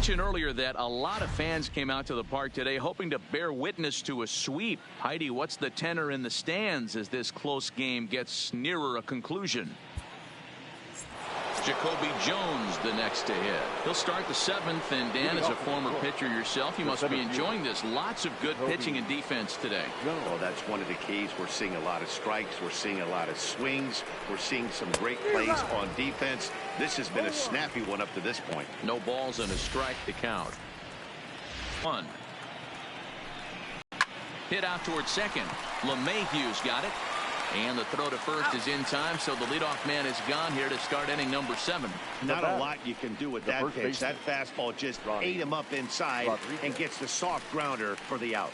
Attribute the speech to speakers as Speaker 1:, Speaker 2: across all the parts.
Speaker 1: mentioned earlier that a lot of fans came out to the park today hoping to bear witness to a sweep. Heidi, what's the tenor in the stands as this close game gets nearer a conclusion? Jacoby Jones the next to hit. He'll start the seventh, and Dan, as a former pitcher yourself, you must be enjoying this. Lots of good pitching and defense today.
Speaker 2: Well, that's one of the keys. We're seeing a lot of strikes. We're seeing a lot of swings. We're seeing some great plays on defense. This has been a snappy one up to this point.
Speaker 1: No balls and a strike to count. 1. Hit out towards second. LeMahieu's got it. And the throw to first is in time, so the leadoff man is gone here to start inning number 7.
Speaker 2: Not a lot you can do with that pitch. That fastball just ate him up inside and gets the soft grounder for the out.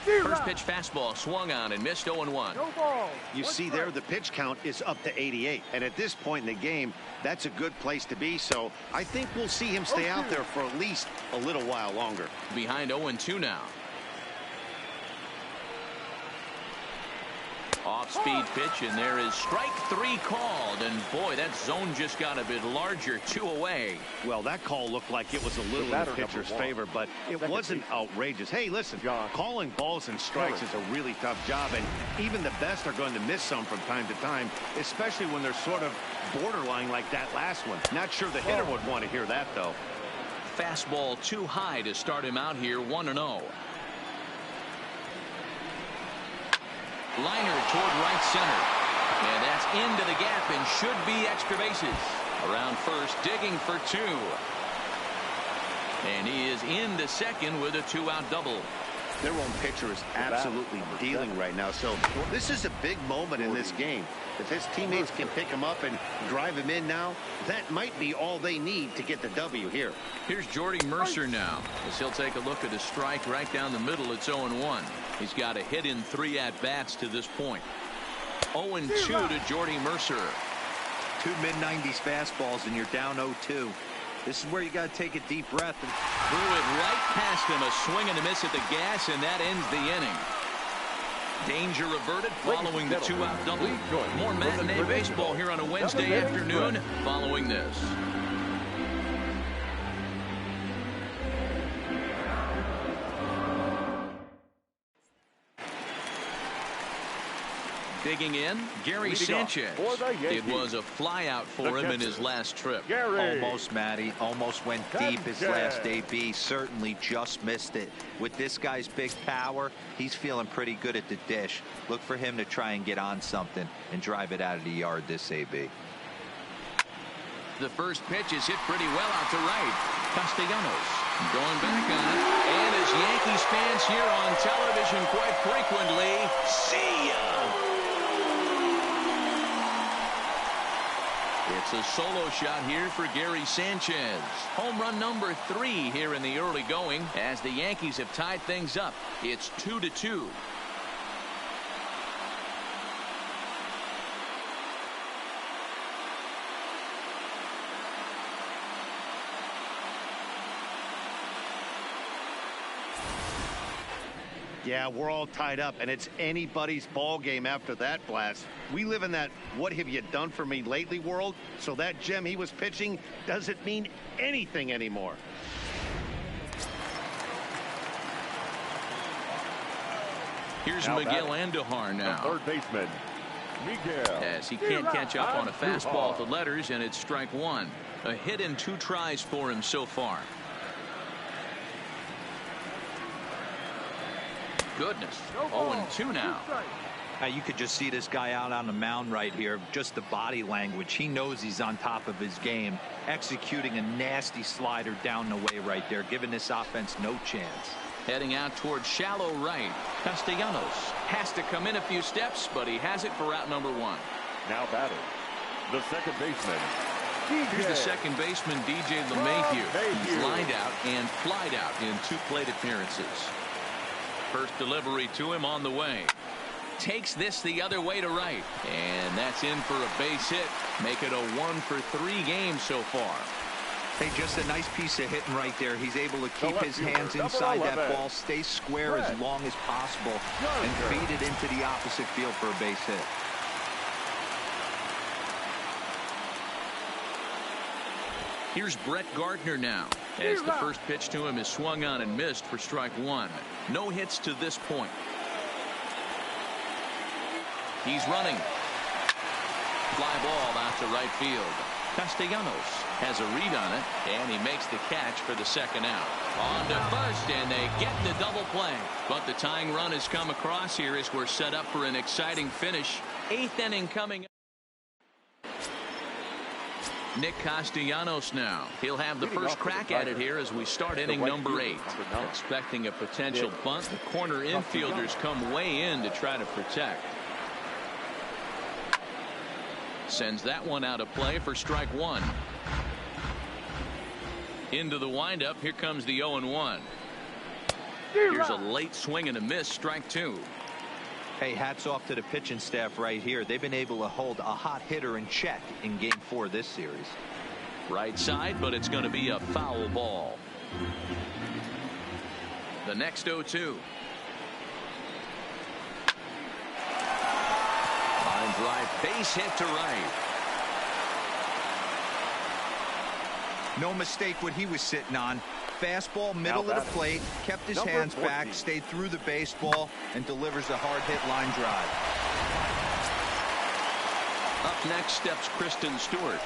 Speaker 1: First pitch fastball swung on and missed 0-1.
Speaker 2: You see there, the pitch count is up to 88. And at this point in the game, that's a good place to be. So I think we'll see him stay out there for at least a little while longer.
Speaker 1: Behind 0-2 now. Off-speed pitch, and there is strike 3 called, and boy, that zone just got a bit larger, 2 away.
Speaker 2: Well, that call looked like it was a little in the pitcher's favor, but it wasn't outrageous. Hey, listen, calling balls and strikes is a really tough job, and even the best are going to miss some from time to time, especially when they're sort of borderline like that last one. Not sure the hitter would want to hear that, though.
Speaker 1: Fastball too high to start him out here, 1-0. Liner toward right center. And that's into the gap and should be extra bases. Around first, digging for 2. And he is into second with a 2-out double.
Speaker 2: Their own pitcher is absolutely dealing right now. So this is a big moment in this game. If his teammates can pick him up and drive him in now, that might be all they need to get the W here.
Speaker 1: Here's Jordy Mercer now, as he'll take a look at a strike right down the middle. It's 0-1. He's got a hit in 3 at-bats to this point. 0-2 to Jordy Mercer.
Speaker 3: 2 mid-90s fastballs, and you're down 0-2. This is where you got to take a deep breath.
Speaker 1: And threw it right past him, a swing and a miss at the gas, and that ends the inning. Danger averted following the 2-out double. More matinee baseball here on a Wednesday afternoon following this. Digging in, Gary Sanchez. It was a flyout for him in his last trip.
Speaker 3: Almost, Matty. Almost went deep his last AB. Certainly just missed it. With this guy's big power, he's feeling pretty good at the dish. Look for him to try and get on something and drive it out of the yard this AB.
Speaker 1: The first pitch is hit pretty well out to right. Castellanos going back on it. And as Yankees fans here on television quite frequently, see ya! It's a solo shot here for Gary Sanchez. Home run number 3 here in the early going as the Yankees have tied things up. It's 2-2.
Speaker 2: Yeah, we're all tied up, and it's anybody's ball game after that blast. We live in that what have you done for me lately world, so that gem he was pitching doesn't mean anything anymore.
Speaker 1: Here's Miguel Andujar now.
Speaker 4: Third baseman, Miguel.
Speaker 1: As he can't catch up on a fastball at the letters, and it's strike 1. A hit in 2 tries for him so far. Goodness. 0-2 now.
Speaker 3: You could just see this guy out on the mound right here. Just the body language. He knows he's on top of his game. Executing a nasty slider down the way right there, giving this offense no chance.
Speaker 1: Heading out towards shallow right. Castellanos has to come in a few steps, but he has it for out number 1.
Speaker 4: Now batting, the second baseman.
Speaker 1: Here's the second baseman, DJ LeMahieu. He's lined out and flied out in 2 plate appearances. First delivery to him on the way. Takes this the other way to right. And that's in for a base hit. Make it a 1-for-3 game so far.
Speaker 3: Hey, just a nice piece of hitting right there. He's able to keep his hands inside that ball, stay square as long as possible, and feed it into the opposite field for a base hit.
Speaker 1: Here's Brett Gardner now, as the first pitch to him is swung on and missed for strike one. No hits to this point. He's running. Fly ball out to right field. Castellanos has a read on it, and he makes the catch for the second out. On to first, and they get the double play. But the tying run has come across here as we're set up for an exciting finish. 8th inning coming up. Nick Castellanos now. He'll have the first crack at it here as we start inning number 8. Expecting a potential bunt. The corner infielders come way in to try to protect. Sends that one out of play for strike one. Into the windup. Here comes the 0-1. Here's a late swing and a miss. Strike two.
Speaker 3: Hey, hats off to the pitching staff right here. They've been able to hold a hot hitter in check in game 4 of this series.
Speaker 1: Right side, but it's going to be a foul ball. The next 0-2. Line drive, base hit to right.
Speaker 3: No mistake what he was sitting on. Fastball, middle of the plate, kept his hands back, stayed through the baseball, and delivers a hard hit line drive.
Speaker 1: Up next steps Kristen Stewart,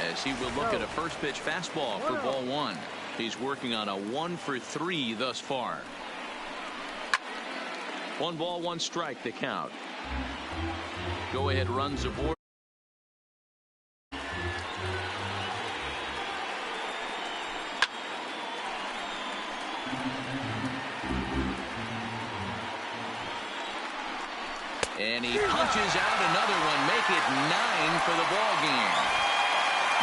Speaker 1: as he will look at a first pitch fastball for ball one. He's working on a 1 for 3 thus far. 1 ball, 1 strike the count. Go ahead runs aboard. And he punches out another one, make it 9 for the ball game.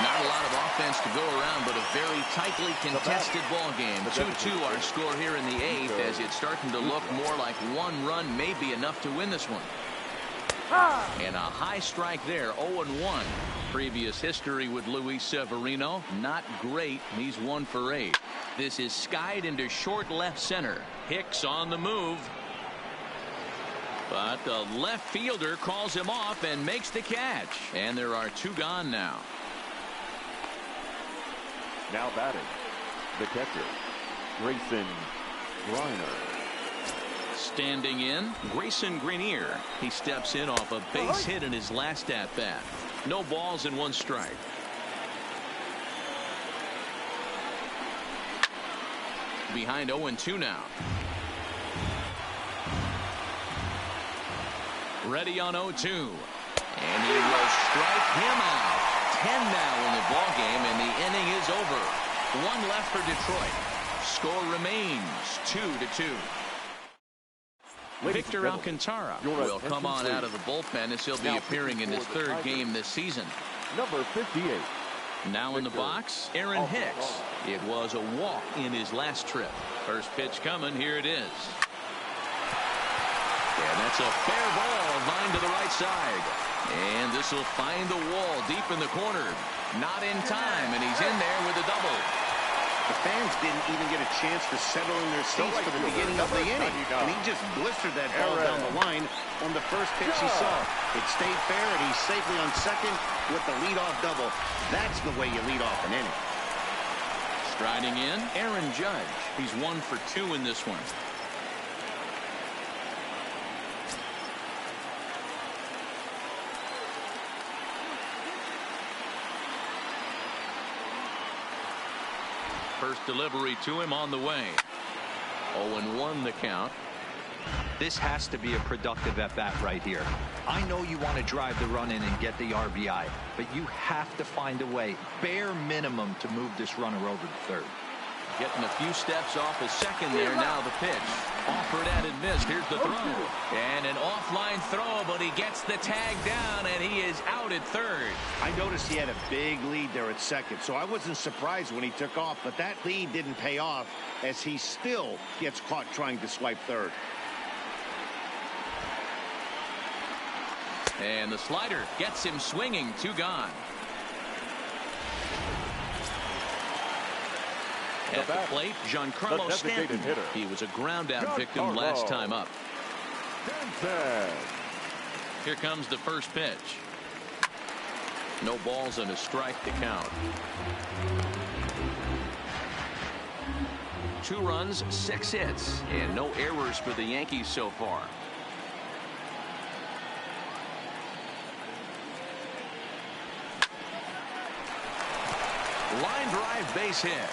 Speaker 1: Not a lot of offense to go around, but a very tightly contested ball game. 2-2 our score here in the 8th, as it's starting to look more like 1 run may be enough to win this one. And a high strike there, 0-1. Previous history with Luis Severino, not great. He's 1 for 8. This is skied into short left center. Hicks on the move. But the left fielder calls him off and makes the catch. And there are 2 gone now.
Speaker 4: Now batting, the catcher, Grayson Griner.
Speaker 1: Standing in, Grayson Grenier. He steps in off a base hit in his last at bat. No balls and 1 strike. Behind 0-2 now. Ready on 0-2. And he will strike him out. 10 now in the ball game, and the inning is over. 1 left for Detroit. Score remains 2-2. Victor Alcantara will come on out of the bullpen as he'll be appearing in his 3rd game this season.
Speaker 4: Number 58.
Speaker 1: Now in the box, Aaron Hicks. It was a walk in his last trip. First pitch coming. Here it is. And that's a fair ball, line to the right side. And this will find the wall deep in the corner. Not in time, and he's in there with a double.
Speaker 2: The fans didn't even get a chance to settle in their seats for the beginning of the inning. And he just blistered that ball down the line on the first pitch he saw. It stayed fair, and he's safely on second with the leadoff double. That's the way you lead off an inning.
Speaker 1: Striding in, Aaron Judge. He's 1 for 2 in this one. First delivery to him on the way. 0-1 the count.
Speaker 3: This has to be a productive at-bat right here. I know you want to drive the run in and get the RBI, but you have to find a way, bare minimum, to move this runner over to third.
Speaker 1: Getting a few steps off his second there. Now the pitch. Offered at and missed. Here's the throw. And an offline throw, but he gets the tag down, and he is out at third.
Speaker 2: I noticed he had a big lead there at second, so I wasn't surprised when he took off, but that lead didn't pay off as he still gets caught trying to swipe third.
Speaker 1: And the slider gets him swinging. 2 gone. At the plate, Giancarlo Stanton. He was a ground-out victim last time up. Here comes the first pitch. No balls and a strike to count. 2 runs, 6 hits, and no errors for the Yankees so far. Line drive, base hit.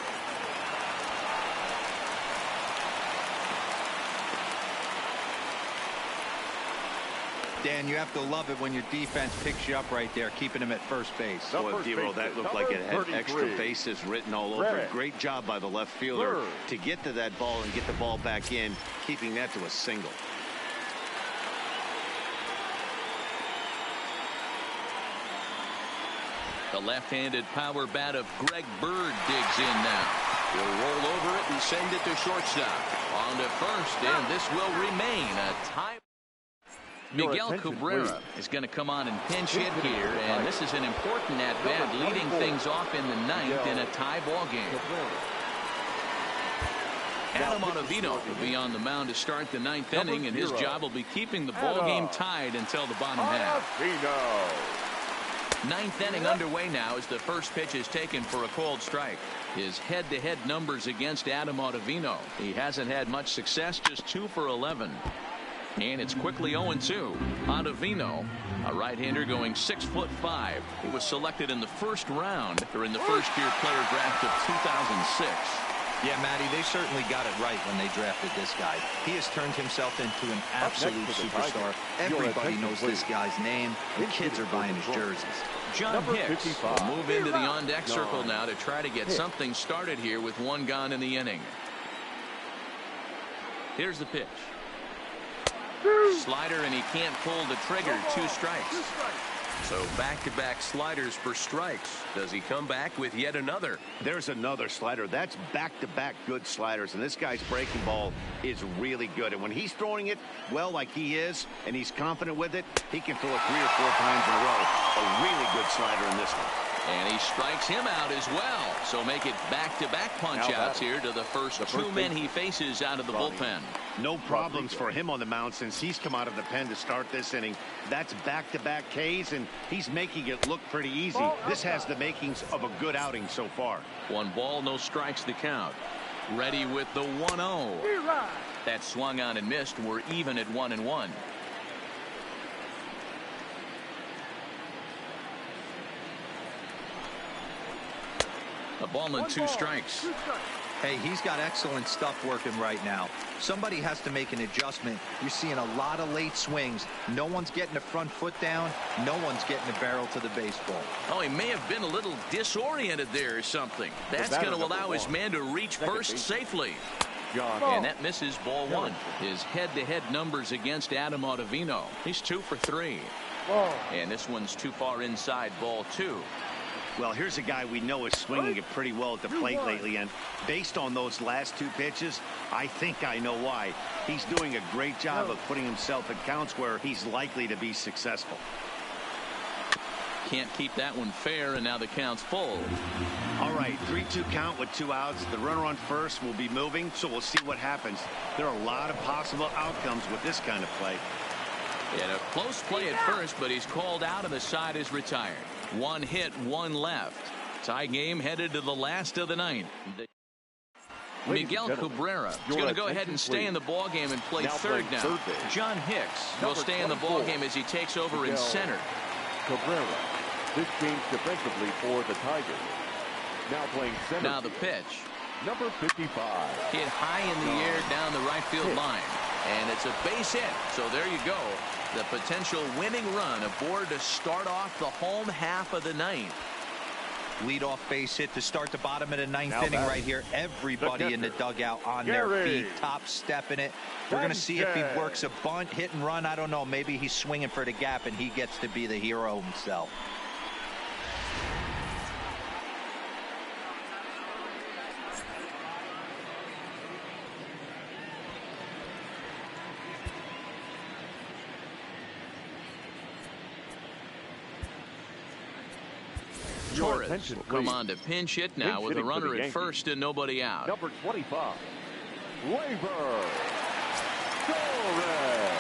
Speaker 3: Dan, you have to love it when your defense picks you up right there, keeping him at first base.
Speaker 2: Boy, Dero, that looked like it had extra bases written all over it. Great job by the left fielder to get to that ball and get the ball back in, keeping that to a single.
Speaker 1: The left-handed power bat of Greg Bird digs in now. He'll roll over it and send it to shortstop. On to first, and this will remain a tie. Miguel Cabrera is going to come on and pinch hit here, and this is an important at-bat, leading things off in the 9th in a tie ball game. Adam Ottavino will be on the mound to start the 9th inning, and his job will be keeping the ball game tied until the bottom half. 9th inning underway now as the first pitch is taken for a called strike. His head-to-head numbers against Adam Ottavino. He hasn't had much success, just 2 for 11. And it's quickly 0-2. Ottavino, a right-hander going 6'5". He was selected in the first round during the first-year player draft of 2006.
Speaker 3: Yeah, Matty, they certainly got it right when they drafted this guy. He has turned himself into an absolute superstar. Everybody knows this guy's name, and kids are buying his jerseys.
Speaker 1: John Hicks will move into the on-deck circle now to try to get something started here with 1 gone in the inning. Here's the pitch. Slider, and he can't pull the trigger. 2 strikes. So back-to-back sliders for strikes. Does he come back with yet another?
Speaker 2: There's another slider. That's back-to-back good sliders, and this guy's breaking ball is really good. And when he's throwing it well like he is, and he's confident with it, he can throw it 3 or 4 times in a row. A really good slider in this one.
Speaker 1: And he strikes him out as well. So make it back-to-back punch-outs here to the first 2 men he faces out of the bullpen.
Speaker 2: No problems for him on the mound since he's come out of the pen to start this inning. That's back-to-back Ks, and he's making it look pretty easy. This has the makings of a good outing so far.
Speaker 1: 1 ball, no strikes to count. Ready with the 1-0. That swung on and missed. We're even at 1-1. A ball and 2 strikes.
Speaker 3: Hey, he's got excellent stuff working right now. Somebody has to make an adjustment. You're seeing a lot of late swings. No one's getting the front foot down. No one's getting the barrel to the baseball.
Speaker 1: Oh, he may have been a little disoriented there or something. That's going to allow his man to reach first safely. And that misses ball 1. His head-to-head numbers against Adam Ottavino. He's 2 for 3. And this one's too far inside, ball 2.
Speaker 2: Well, here's a guy we know is swinging it pretty well at the plate lately, and based on those last 2 pitches, I think I know why. He's doing a great job of putting himself at counts where he's likely to be successful.
Speaker 1: Can't keep that one fair, and now the count's full.
Speaker 2: All right, 3-2 count with 2 outs. The runner on first will be moving, so we'll see what happens. There are a lot of possible outcomes with this kind of play.
Speaker 1: And a close play at first, but he's called out and the side is retired. 1 hit, 1 left. Tie game headed to the last of the 9th. Miguel Cabrera is going to go ahead and stay in the ball game and play third now. John Hicks will stay in the ball game as he takes over in center.
Speaker 4: Cabrera, this changed defensively for the Tigers. Now playing center.
Speaker 1: Now the pitch.
Speaker 4: Number 55.
Speaker 1: Hit high in the air down the right field line. And it's a base hit. So there you go. The potential winning run aboard to start off the home half of the 9th.
Speaker 3: Leadoff base hit to start the bottom of the 9th inning right here. Everybody in the dugout on their feet, top stepping it. We're going to see if he works a bunt, hit and run. I don't know. Maybe he's swinging for the gap and he gets to be the hero himself.
Speaker 1: Torres will come on to pinch hit now with a runner at first and nobody out.
Speaker 4: Number 25, Gleyber Torres.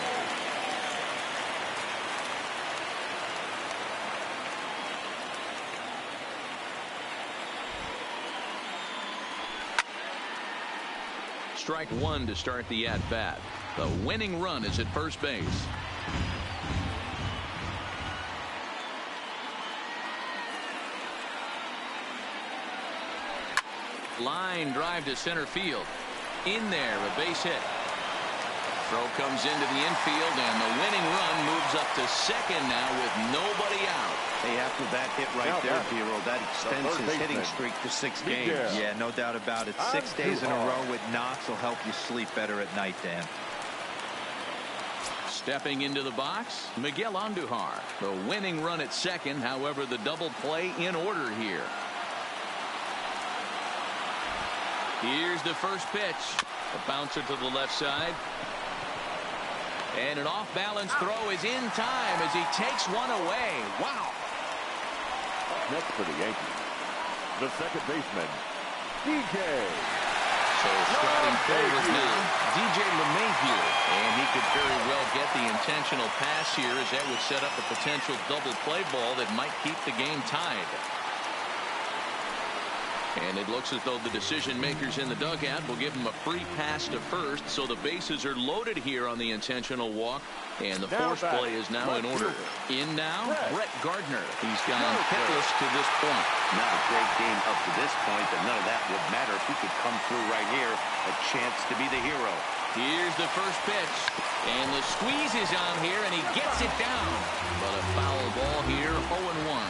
Speaker 1: Strike one to start the at-bat. The winning run is at first base. Line drive to center field. In there, a base hit. Throw comes into the infield, and the winning run moves up to second now with nobody out.
Speaker 2: Hey, after that hit right there, Hero, that extends his hitting streak to 6 games.
Speaker 3: Yeah, no doubt about it. 6 days in a row with knocks will help you sleep better at night, Dan.
Speaker 1: Stepping into the box, Miguel Andujar. The winning run at second, however, the double play in order here. Here's the first pitch. A bouncer to the left side. And an off-balance throw is in time as he takes one away. Wow.
Speaker 4: Next for the Yankees, the second baseman, DJ.
Speaker 1: So starting forward now, DJ LeMahieu. And he could very well get the intentional pass here, as that would set up a potential double play ball that might keep the game tied. And it looks as though the decision makers in the dugout will give him a free pass to first, so the bases are loaded here on the intentional walk, and the force play is now in order. In now, Brett Gardner. He's gone hitless to this point.
Speaker 2: Not a great game up to this point, but none of that would matter if he could come through right here. A chance to be the hero.
Speaker 1: Here's the first pitch, and the squeeze is on here, and he gets it down. But a foul ball here, 0-1.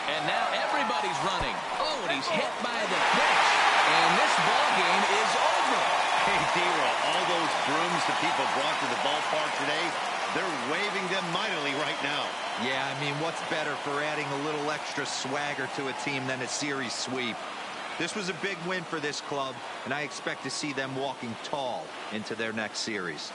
Speaker 1: And now everybody's running. Oh, and he's hit by the pitch. And this ball game is over.
Speaker 2: Hey, Hero, all those brooms that people brought to the ballpark today, they're waving them mightily right now.
Speaker 3: Yeah, I mean, what's better for adding a little extra swagger to a team than a series sweep? This was a big win for this club, and I expect to see them walking tall into their next series.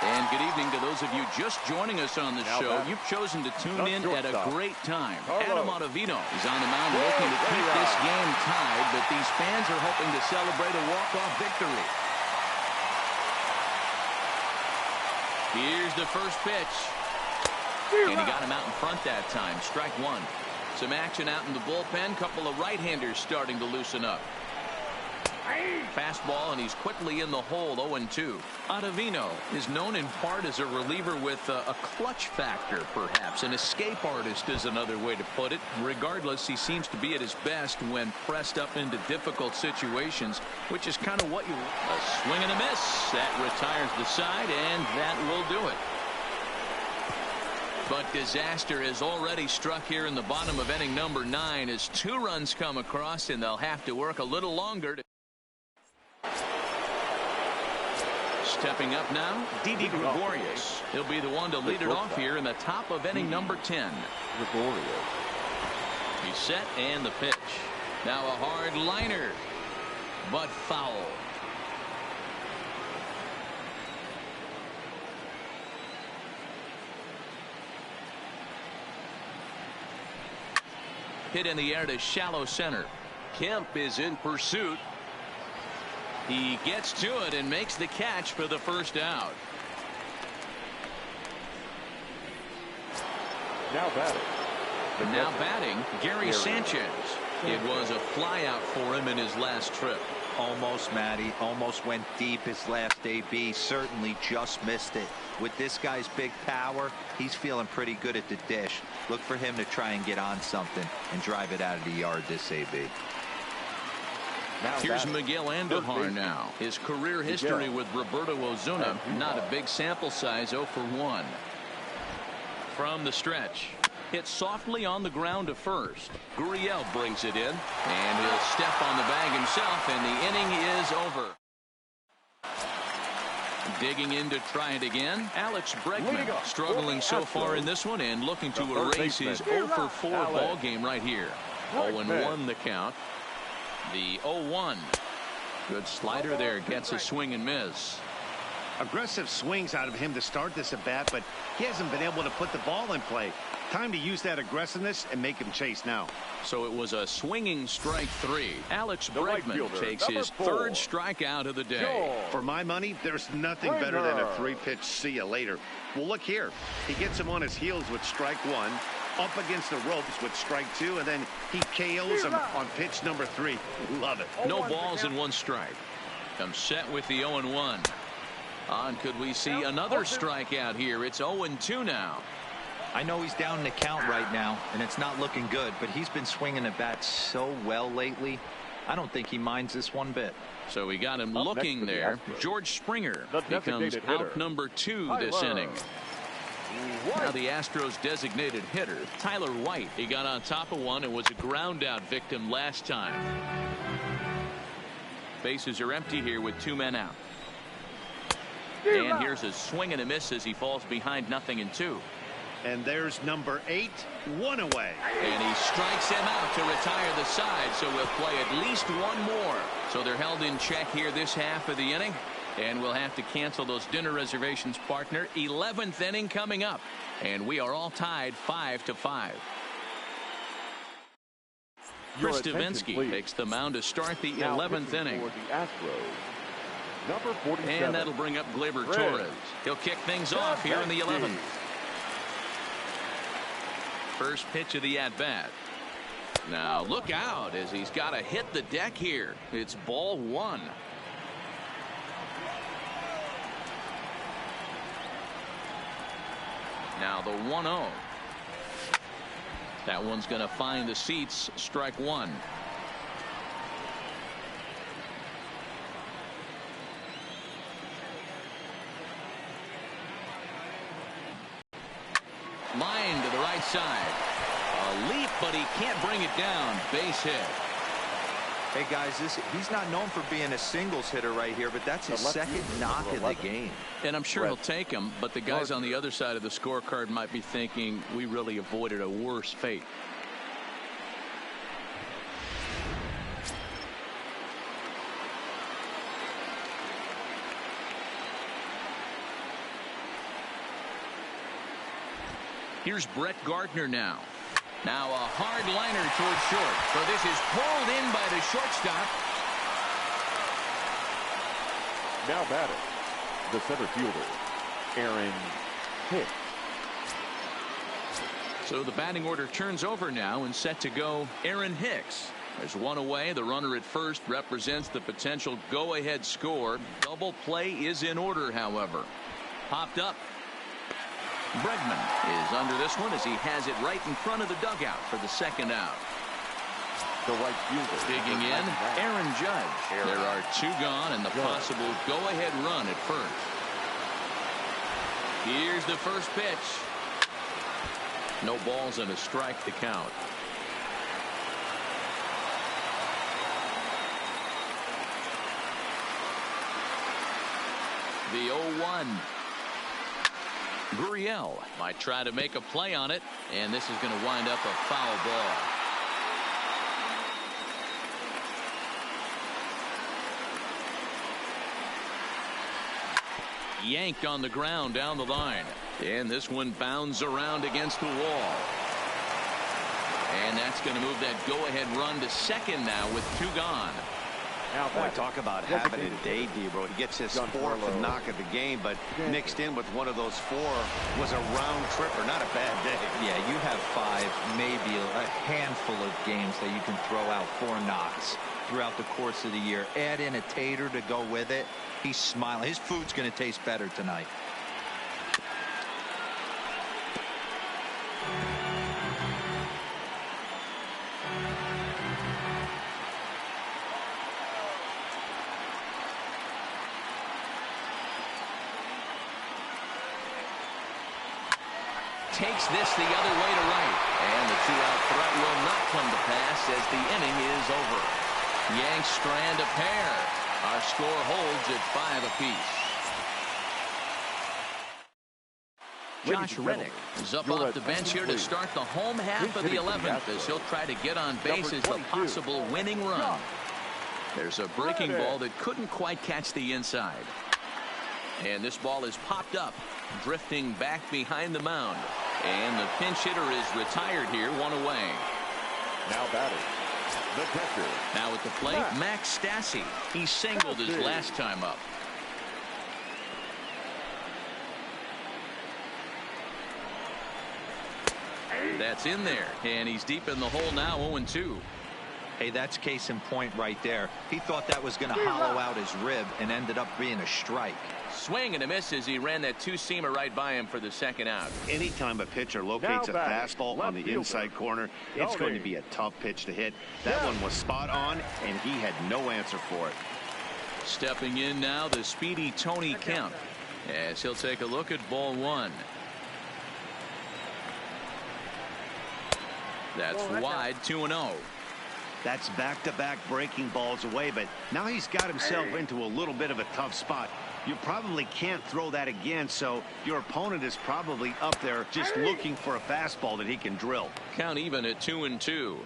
Speaker 1: And good evening to those of you just joining us on the show. You've chosen to tune in at a great time. Adam Ottavino is on the mound looking to keep this game tied, but these fans are hoping to celebrate a walk-off victory. Here's the first pitch. And he got him out in front that time. Strike one. Some action out in the bullpen. Couple of right-handers starting to loosen up. Fastball, and he's quickly in the hole, 0-2. Ottavino is known in part as a reliever with a clutch factor, perhaps. An escape artist is another way to put it. Regardless, he seems to be at his best when pressed up into difficult situations, which is kind of what you... A swing and a miss. That retires the side, and that will do it. But disaster has already struck here in the bottom of inning number 9 as 2 runs come across, and they'll have to work a little longer to... Stepping up now, Didi Gregorius. He'll be the one to lead it off here in the top of inning number 10.
Speaker 4: Gregorius.
Speaker 1: He's set, and the pitch. Now a hard liner, but foul. Hit in the air to shallow center. Kemp is in pursuit. He gets to it and makes the catch for the first out. Now batting, Gary Sanchez. It was a flyout for him in his last trip.
Speaker 3: Almost, Matty. Almost went deep his last AB. Certainly just missed it. With this guy's big power, he's feeling pretty good at the dish. Look for him to try and get on something and drive it out of the yard this AB.
Speaker 1: Here's Miguel Andujar now. His career history with Roberto Osuna, not a big sample size, 0 for 1. From the stretch. Hit softly on the ground to first. Gurriel brings it in, and he'll step on the bag himself, and the inning is over. Digging in to try it again, Alex Bregman, struggling so far in this one and looking to erase his 0 for 4 ball game right here. 0-1 the count. The 0-1. Good slider there, gets a swing and miss.
Speaker 2: Aggressive swings out of him to start this at bat, but he hasn't been able to put the ball in play. Time to use that aggressiveness and make him chase now.
Speaker 1: So it was a swinging strike 3. Alex Bregman takes his 3rd strikeout of the day.
Speaker 2: For my money, there's nothing better than a 3-pitch see you later. Well, look here. He gets him on his heels with strike 1, up against the ropes with strike 2, and then he KOs him on pitch number 3. Love it.
Speaker 1: No balls and 1 strike. Comes set with the 0-1. On, could we see another strikeout here? It's 0-2 now.
Speaker 3: I know he's down in the count right now, and it's not looking good, but he's been swinging the bat so well lately. I don't think he minds this one bit.
Speaker 1: So we got him looking there. George Springer becomes out number 2 this inning. Now the Astros designated hitter, Tyler White. He got on top of one and was a ground out victim last time. Bases are empty here with 2 men out. And here's a swing and a miss as he falls behind 0-2.
Speaker 2: And there's number 8, 1 away.
Speaker 1: And he strikes him out to retire the side, so we'll play at least 1 more. So they're held in check here this half of the inning. And we'll have to cancel those dinner reservations, partner. 11th inning coming up. And we are all tied 5-5. Chris Stavinsky takes the mound to start the 11th inning.
Speaker 4: Number 47.
Speaker 1: And that'll bring up Gleyber Torres. He'll kick things off here in the 11th. First pitch of the at-bat. Now look out as he's got to hit the deck here. It's ball 1. Now the 1-0. That one's going to find the seats. Strike 1. Line to the right side. A leap, but he can't bring it down. Base hit.
Speaker 3: Hey guys, he's not known for being a singles hitter right here, but that's his 2nd knock of the game.
Speaker 1: And I'm sure he'll take him, but the guys on the other side of the scorecard might be thinking we really avoided a worse fate. Here's Brett Gardner now. Now a hard liner towards short. So this is pulled in by the shortstop.
Speaker 4: Now batting, the center fielder, Aaron Hicks.
Speaker 1: So the batting order turns over now and set to go Aaron Hicks. There's 1 away. The runner at first represents the potential go-ahead score. Double play is in order, however. Popped up. Bregman is under this one as he has it right in front of the dugout for the 2nd out.
Speaker 4: The right fielder.
Speaker 1: Digging in, Aaron Judge. There are 2 gone and the possible go-ahead run at first. Here's the first pitch. No balls and a strike to count. The 0-1. Gurriel might try to make a play on it, and this is going to wind up a foul ball. Yanked on the ground down the line, and this one bounds around against the wall. And that's going to move that go-ahead run to 2nd now with 2 gone.
Speaker 2: Now, boy, talk about having a day, Debro. He gets his 4th knock of the game, but mixed in with one of those 4 was a round tripper. Not a bad day.
Speaker 3: Yeah, you have 5, maybe a handful of games that you can throw out 4 knocks. throughout the course of the year. Add in a tater to go with it. He's smiling. His food's going to taste better tonight.
Speaker 1: Takes this the other way to right. And the two-out threat will not come to pass as the inning is over. Yanks strand a pair. Our score holds at 5 apiece. Josh Reddick is up off the bench here to start the home half of the 11th as he'll try to get on base as a possible winning run. There's a breaking ball that couldn't quite catch the inside. And this ball is popped up, drifting back behind the mound. And the pinch hitter is retired here, one away.
Speaker 4: Now batting, the catcher.
Speaker 1: Now at the plate, Max Stassi. He singled his last time up. That's in there, and he's deep in the hole now, 0-2.
Speaker 3: Hey, that's case in point right there. He thought that was going to hollow out his rib and ended up being a strike.
Speaker 1: Swing and a miss as he ran that two-seamer right by him for the second out.
Speaker 2: Anytime a pitcher locates a fastball on the inside corner, it's going to be a tough pitch to hit. That one was spot on, and he had no answer for it.
Speaker 1: Stepping in now, the speedy Tony Kemp, as he'll take a look at ball one. That's wide, 2-0.
Speaker 2: That's back-to-back breaking balls away, but now he's got himself into a little bit of a tough spot. You probably can't throw that again, so your opponent is probably up there just looking for a fastball that he can drill.
Speaker 1: Count even at 2-2.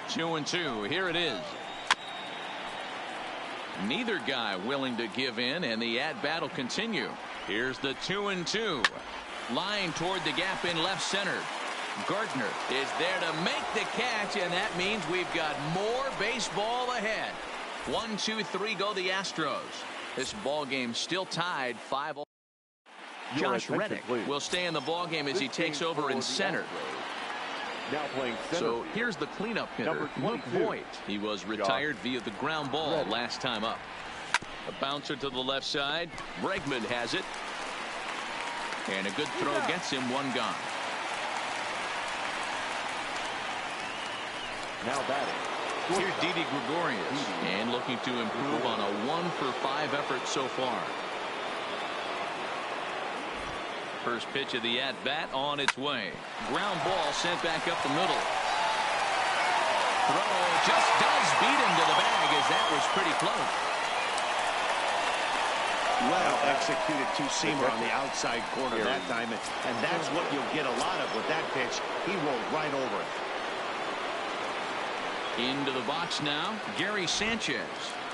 Speaker 1: 2-2. Here it is. Neither guy willing to give in, and the at-bat will continue. Here's the 2-2. Line toward the gap in left center. Gardner is there to make the catch, and that means we've got more baseball ahead. 1-2-3 go the Astros. This ball game still tied 5-0. Josh Reddick will stay in the ball game as he takes over in center.
Speaker 4: Now playing center.
Speaker 1: So here's the cleanup hitter, Luke Voigt. He was retired via the ground ball last time up. A bouncer to the left side. Bregman has it. And a good throw gets him one gone.
Speaker 4: Now batting.
Speaker 1: Here's Didi Gregorius, and looking to improve on a 1-for-5 effort so far. First pitch of the at-bat on its way. Ground ball sent back up the middle. Throw just does beat him to the bag, as that was pretty close.
Speaker 2: Well executed two-seamer on the outside corner that time, and that's what you'll get a lot of with that pitch. He rolled right over it.
Speaker 1: Into the box now, Gary Sanchez.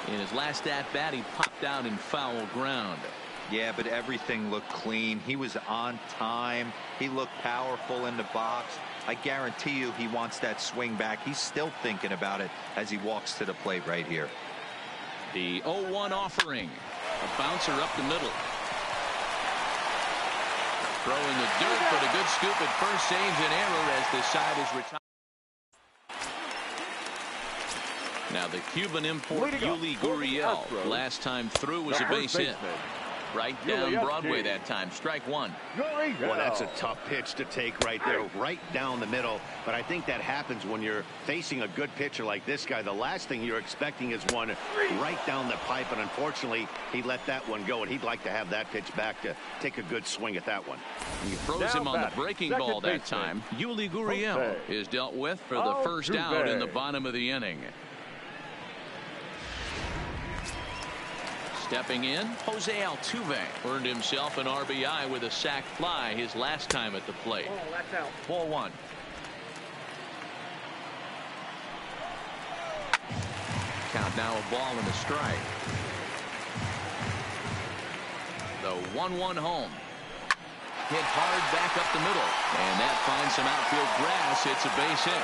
Speaker 1: In his last at-bat, he popped out in foul ground.
Speaker 3: Yeah, but everything looked clean. He was on time. He looked powerful in the box. I guarantee you he wants that swing back. He's still thinking about it as he walks to the plate right here.
Speaker 1: The 0-1 offering. A bouncer up the middle. Throw in the dirt, but a good scoop at first saves an error as the side is retired. Now the Cuban import Yuli Gurriel, last time through was a base hit. Right down Broadway that time. Strike one.
Speaker 2: Well, that's a tough pitch to take right there, right down the middle. But I think that happens when you're facing a good pitcher like this guy. The last thing you're expecting is one right down the pipe, and unfortunately, he let that one go, and he'd like to have that pitch back to take a good swing at that one.
Speaker 1: He throws him on the breaking ball that time. Yuli Gurriel is dealt with for the first out in the bottom of the inning. Stepping in, Jose Altuve earned himself an RBI with a sac fly his last time at the plate.
Speaker 5: That's out.
Speaker 1: Ball one. Count now a ball and a strike. The 1-1 home. Hit hard back up the middle. And that finds some outfield grass. It's a base hit.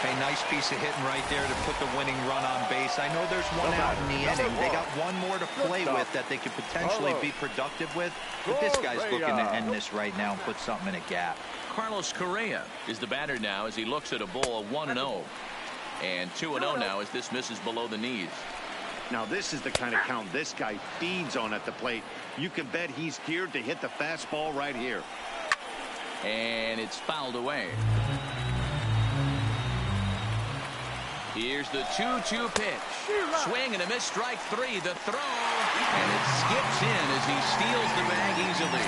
Speaker 3: A nice piece of hitting right there to put the winning run on base. I know there's one out in the inning. They got one more to play with that they could potentially be productive with. But this guy's looking to end this right now and put something in a gap.
Speaker 1: Carlos Correa is the batter now as he looks at a ball 1-0. And 2-0 now as this misses below the knees.
Speaker 2: Now this is the kind of count this guy feeds on at the plate. You can bet he's geared to hit the fastball right here.
Speaker 1: And it's fouled away. Here's the 2-2 pitch. Swing and a miss, strike three. The throw. And it skips in as he steals the bag easily.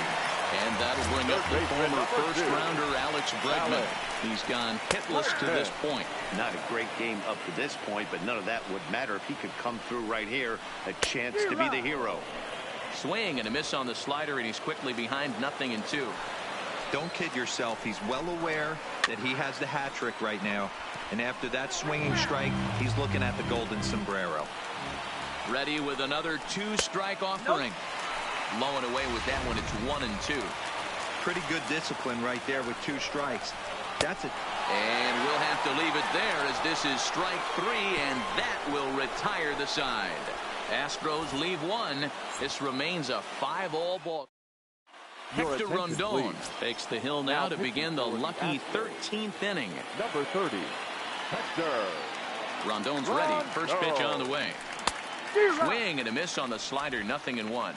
Speaker 1: And that'll bring up the former first-rounder Alex Bregman. He's gone hitless to this point.
Speaker 2: Not a great game up to this point, but none of that would matter if he could come through right here. A chance to be the hero.
Speaker 1: Swing and a miss on the slider, and he's quickly behind 0-2.
Speaker 3: Don't kid yourself. He's well aware that he has the hat trick right now. And after that swinging strike, he's looking at the golden sombrero.
Speaker 1: Ready with another 2-strike offering. Low and away with that one. It's 1-2.
Speaker 3: Pretty good discipline right there with 2 strikes. That's it.
Speaker 1: And we'll have to leave it there as this is strike 3, and that will retire the side. Astros leave 1. This remains a 5-all ball. Hector Rondon takes the hill now to begin the lucky 13th inning.
Speaker 4: Number 30, Hector.
Speaker 1: Rondon's ready. First pitch on the way. Swing and a miss on the slider. 0-1.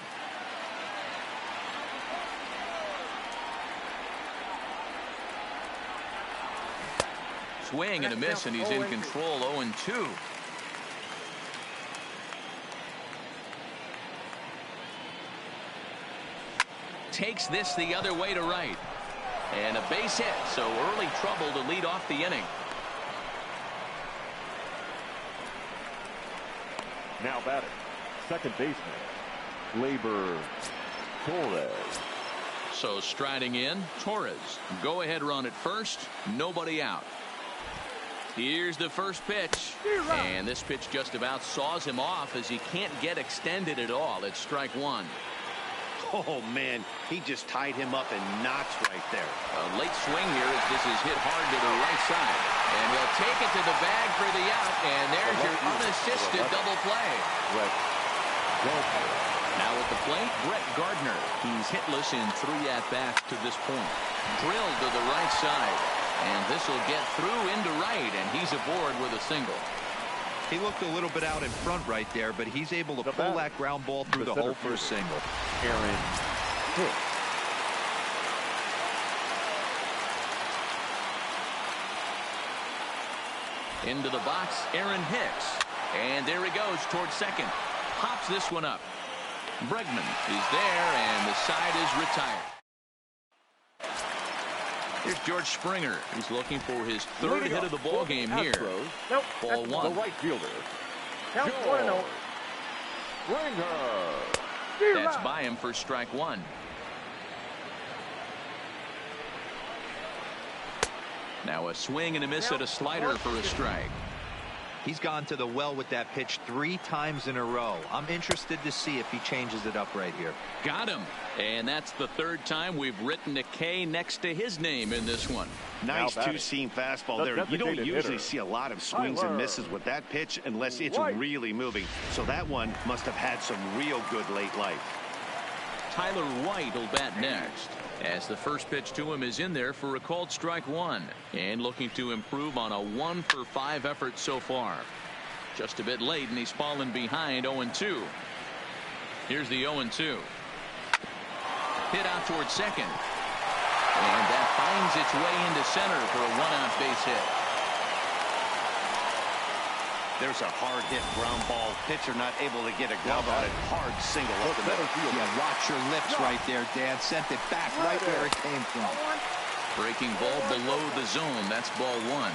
Speaker 1: Swing and a miss, and he's in control. 0-2. Takes this the other way to right. And a base hit, so early trouble to lead off the inning.
Speaker 4: Now batting, second baseman, Gleyber Torres.
Speaker 1: So striding in, Torres. Go ahead run at first. Nobody out. Here's the first pitch. And this pitch just about saws him off as he can't get extended at all. It's strike 1.
Speaker 2: Oh, man, he just tied him up in knots right there.
Speaker 1: A late swing here as this is hit hard to the right side. And he'll take it to the bag for the out. And there's your unassisted double play. Now at the plate, Brett Gardner. He's hitless in 3 at-bats to this point. Drilled to the right side. And this will get through into right. And he's aboard with a single.
Speaker 3: He looked a little bit out in front right there, but he's able to pull that ground ball through the hole for a single.
Speaker 4: Aaron Hicks.
Speaker 1: Into the box, Aaron Hicks. And there he goes towards second. Pops this one up. Bregman is there, and the side is retired. Here's George Springer. He's looking for his 3rd hit of the ball game here. Ball 1.
Speaker 4: The right fielder.
Speaker 5: Count 1-0.
Speaker 4: Springer.
Speaker 1: That's by him for strike 1. Now a swing and a miss at a slider for a strike.
Speaker 3: He's gone to the well with that pitch 3 times in a row. I'm interested to see if he changes it up right here.
Speaker 1: Got him. And that's the 3rd time we've written a K next to his name in this one.
Speaker 2: Nice 2-seam fastball there. You don't usually see a lot of swings and misses with that pitch unless it's really moving. So that one must have had some real good late life.
Speaker 1: Tyler White will bat next, as the first pitch to him is in there for a called strike 1, and looking to improve on a 1-for-5 effort so far. Just a bit late, and he's fallen behind. 0-2. Here's the 0-2. Hit out towards second, and that finds its way into center for a 1-out base hit.
Speaker 2: There's a hard hit ground ball. Pitcher not able to get a glove on it. Hard single up the middle.
Speaker 3: Yeah, watch your lips right there, Dan. Sent it back right where it came from.
Speaker 1: Breaking ball below the zone. That's ball 1.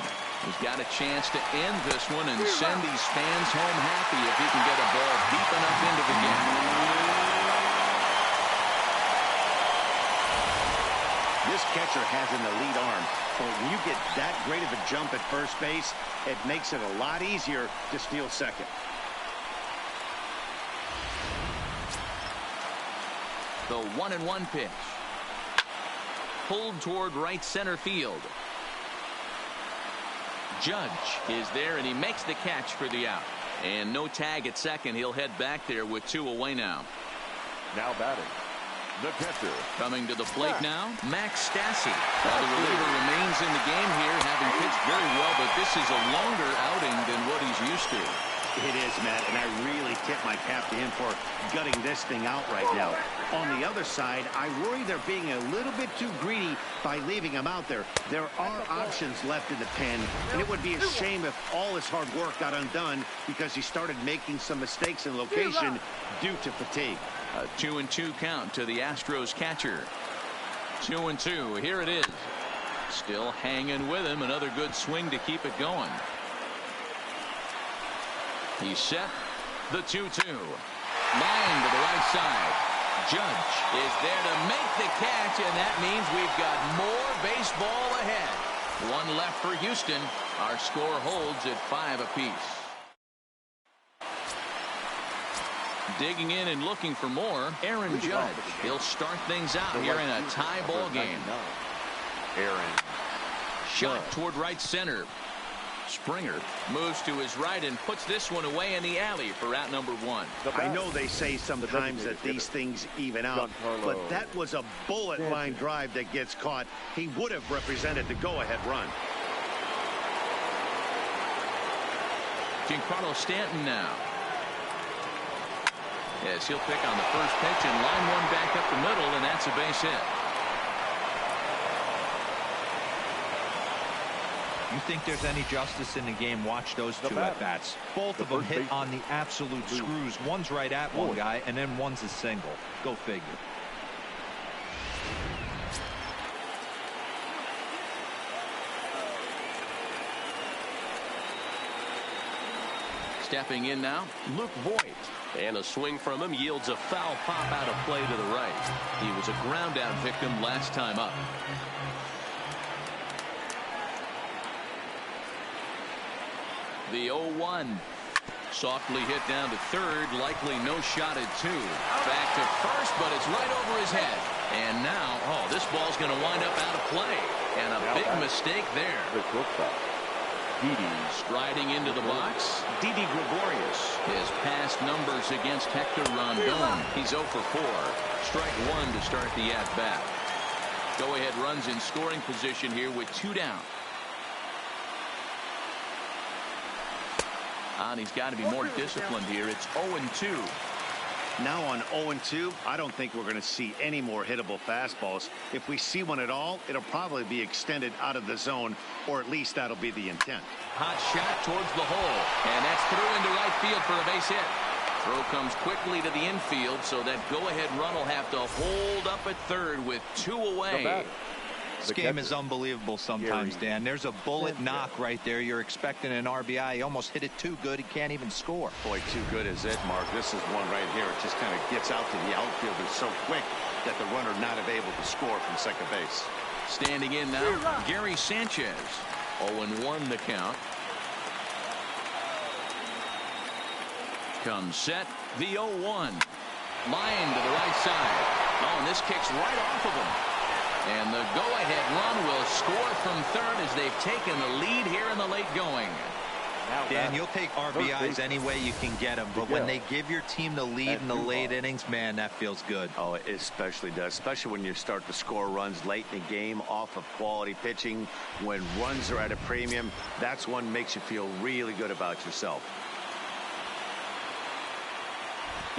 Speaker 1: He's got a chance to end this one and send these fans home happy if he can get a ball deep enough into the game.
Speaker 2: This catcher has an elite arm. But when you get that great of a jump at first base, it makes it a lot easier to steal second.
Speaker 1: The 1-1 pitch. Pulled toward right center field. Judge is there, and he makes the catch for the out. And no tag at second. He'll head back there with 2 away now.
Speaker 4: Now batting, The catcher.
Speaker 1: Coming to the plate now, Max Stassi. Well, the reliever remains in the game here, having pitched very well, but this is a longer outing than what he's used to.
Speaker 2: It is, Matt, and I really tip my cap to him for gutting this thing out right now. On the other side, I worry they're being a little bit too greedy by leaving him out there. There are options left in the pen, and it would be a shame if all his hard work got undone because he started making some mistakes in location due to fatigue.
Speaker 1: A 2-2 count to the Astros catcher. 2-2. Here it is. Still hanging with him. Another good swing to keep it going. He's set. The 2-2. Line to the right side. Judge is there to make the catch, and that means we've got more baseball ahead. One left for Houston. Our score holds at 5 apiece. Digging in and looking for more, Aaron Judge. He'll start things out here in a tie ball game.
Speaker 4: Aaron.
Speaker 1: Shot toward right center. Springer moves to his right and puts this one away in the alley for out number 1.
Speaker 2: I know they say sometimes that these things even out, but that was a bullet line drive that gets caught. He would have represented the go-ahead run.
Speaker 1: Giancarlo Stanton now. Yes, he'll pick on the first pitch and line one back up the middle, and that's a base hit.
Speaker 3: You think there's any justice in the game? Watch those two at-bats. Both of them hit on the absolute screws. One's right at one guy, and then one's a single. Go figure.
Speaker 1: Stepping in now, Luke Voigt. And a swing from him yields a foul pop out of play to the right. He was a ground out victim last time up. The 0-1. Softly hit down to third. Likely no shot at 2. Back to first, but it's right over his head. And now, this ball's going to wind up out of play. And a big mistake there. Striding into the box, Didi Gregorius. His past numbers against Hector Rondon. He's 0 for 4. Strike 1 to start the at-bat. Go-ahead runs in scoring position here with 2 down. And he's got to be more disciplined here. It's 0-2.
Speaker 2: Now on 0-2, I don't think we're going to see any more hittable fastballs. If we see one at all, it'll probably be extended out of the zone, or at least that'll be the intent.
Speaker 1: Hot shot towards the hole, and that's through into right field for a base hit. Throw comes quickly to the infield, so that go-ahead run will have to hold up at third with 2 away.
Speaker 3: This game is unbelievable sometimes, Dan. There's a bullet knock right there. You're expecting an RBI. He almost hit it too good. He can't even score.
Speaker 2: Boy, too good is it, Mark. This is one right here. It just kind of gets out to the outfield. It's so quick that the runner not able to score from second base.
Speaker 1: Standing in now, Gary Sanchez. 0-1 the count. Comes set. The 0-1. Line to the right side. And this kicks right off of him. And the go-ahead run will score from third as they've taken the lead here in the late going.
Speaker 3: Dan, you'll take RBIs any way you can get them, but when they give your team the lead in the late innings, man, that feels good.
Speaker 2: Oh, it especially does, especially when you start to score runs late in the game off of quality pitching. When runs are at a premium, that's one makes you feel really good about yourself.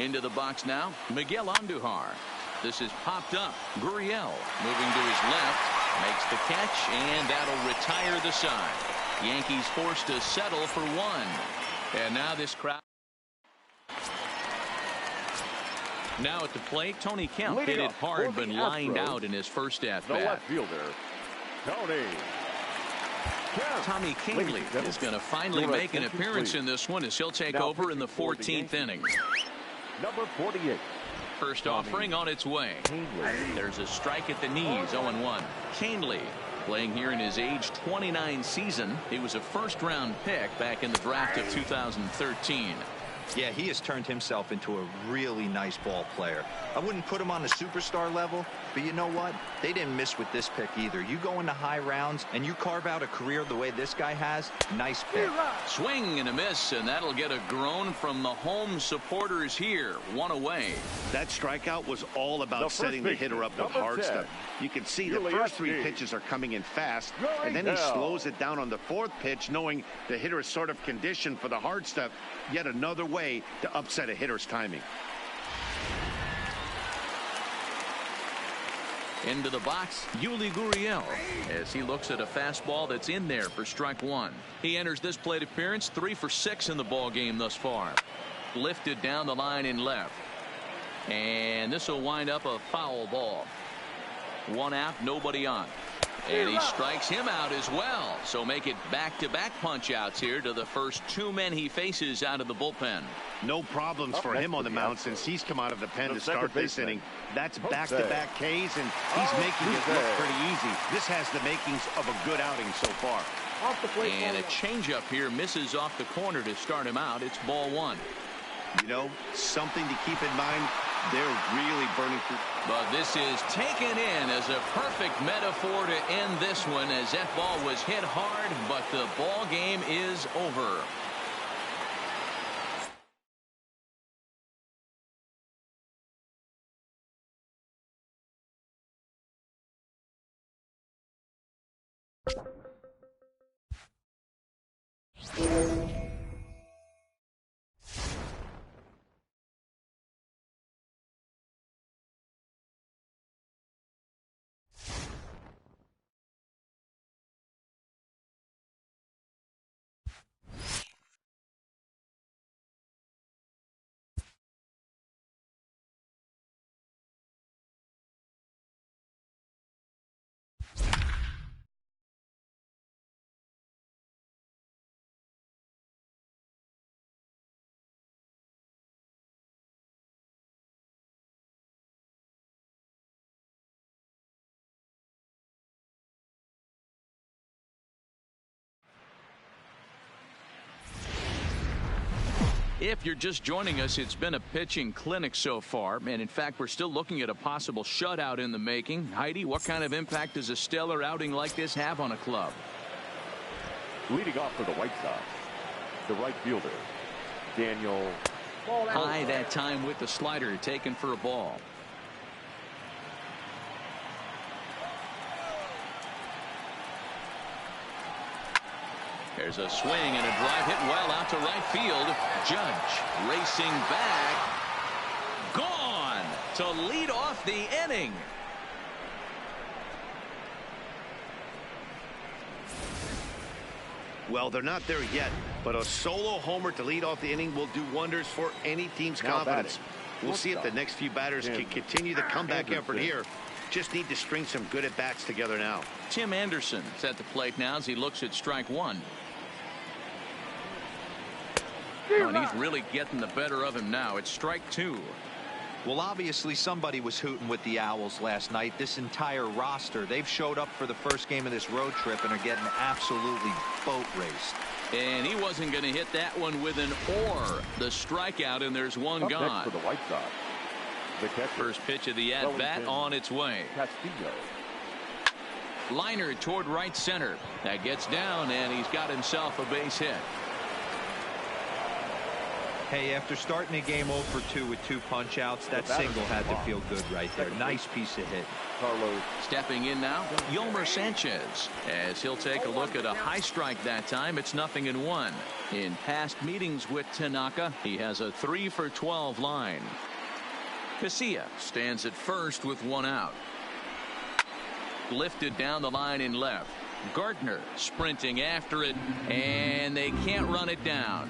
Speaker 1: Into the box now, Miguel Andujar. This is popped up. Gurriel moving to his left, makes the catch, and that'll retire the side. Yankees forced to settle for 1. And now this crowd. Now at the plate, Tony Kemp hit it hard but lined out in his first at-bat.
Speaker 4: The left fielder,
Speaker 1: Tommy Kingley is going to finally make an appearance in this one as he'll take over in the 14th inning.
Speaker 4: Number 48.
Speaker 1: First offering on its way. There's a strike at the knees. 0-1. Kingley playing here in his age 29 season. He was a first-round pick back in the draft of 2013.
Speaker 3: Yeah, he has turned himself into a really nice ball player. I wouldn't put him on the superstar level, but you know what? They didn't miss with this pick either. You go into high rounds and you carve out a career the way this guy has, nice pick.
Speaker 1: Swing and a miss, and that'll get a groan from the home supporters here. One away.
Speaker 2: That strikeout was all about setting the hitter up with hard stuff. You can see the first 3 pitches are coming in fast, and then he slows it down on the 4th pitch, knowing the hitter is sort of conditioned for the hard stuff. Yet another way to upset a hitter's timing.
Speaker 1: Into the box, Yuli Gurriel, as he looks at a fastball that's in there for strike 1. He enters this plate appearance 3 for 6 in the ball game thus far. Lifted down the line in left. And this will wind up a foul ball. 1 out, nobody on. And he strikes him out as well. So make it back-to-back punch-outs here to the first 2 men he faces out of the bullpen.
Speaker 2: No problems for him on the mound since he's come out of the pen to start this inning. That's back-to-back Ks, and he's making it look pretty easy. This has the makings of a good outing so far.
Speaker 1: And a changeup here misses off the corner to start him out. It's ball 1.
Speaker 2: You know, something to keep in mind. They're really burning through.
Speaker 1: But this is taken in as a perfect metaphor to end this one, as that ball was hit hard, but the ball game is over. If you're just joining us, it's been a pitching clinic so far, and in fact we're still looking at a possible shutout in the making. Heidi, what kind of impact does a stellar outing like this have on a club?
Speaker 4: Leading off for the White Sox, the right fielder, Daniel.
Speaker 1: High that time with the slider, taken for a ball. There's a swing and a drive hit well out to right field. Judge racing back. Gone to lead off the inning.
Speaker 2: Well, they're not there yet, but a solo homer to lead off the inning will do wonders for any team's confidence. We'll see if the next few batters can continue the comeback effort here. Just need to string some good at-bats together now.
Speaker 1: Tim Anderson is at the plate now as he looks at strike 1. Oh, and he's really getting the better of him now. It's strike 2.
Speaker 3: Well, obviously somebody was hooting with the Owls last night. This entire roster, they've showed up for the first game of this road trip and are getting absolutely boat raced.
Speaker 1: And he wasn't going to hit that one with an or. The strikeout, and there's one
Speaker 4: Up
Speaker 1: gone.
Speaker 4: next for the White Sox, the catcher,
Speaker 1: First pitch of the at-bat on its way.
Speaker 4: Castillo.
Speaker 1: Liner toward right center. That gets down, and he's got himself a base hit.
Speaker 3: Hey, after starting a game 0 for 2 with 2 punch outs, that single had to feel good right there. Nice piece of hit.
Speaker 4: Carlos.
Speaker 1: Stepping in now, Yolmer Sanchez, as he'll take a look at a high strike that time. It's 0-1. In past meetings with Tanaka, he has a 3 for 12 line. Casilla stands at first with 1 out. Lifted down the line in left. Gardner sprinting after it, and they can't run it down.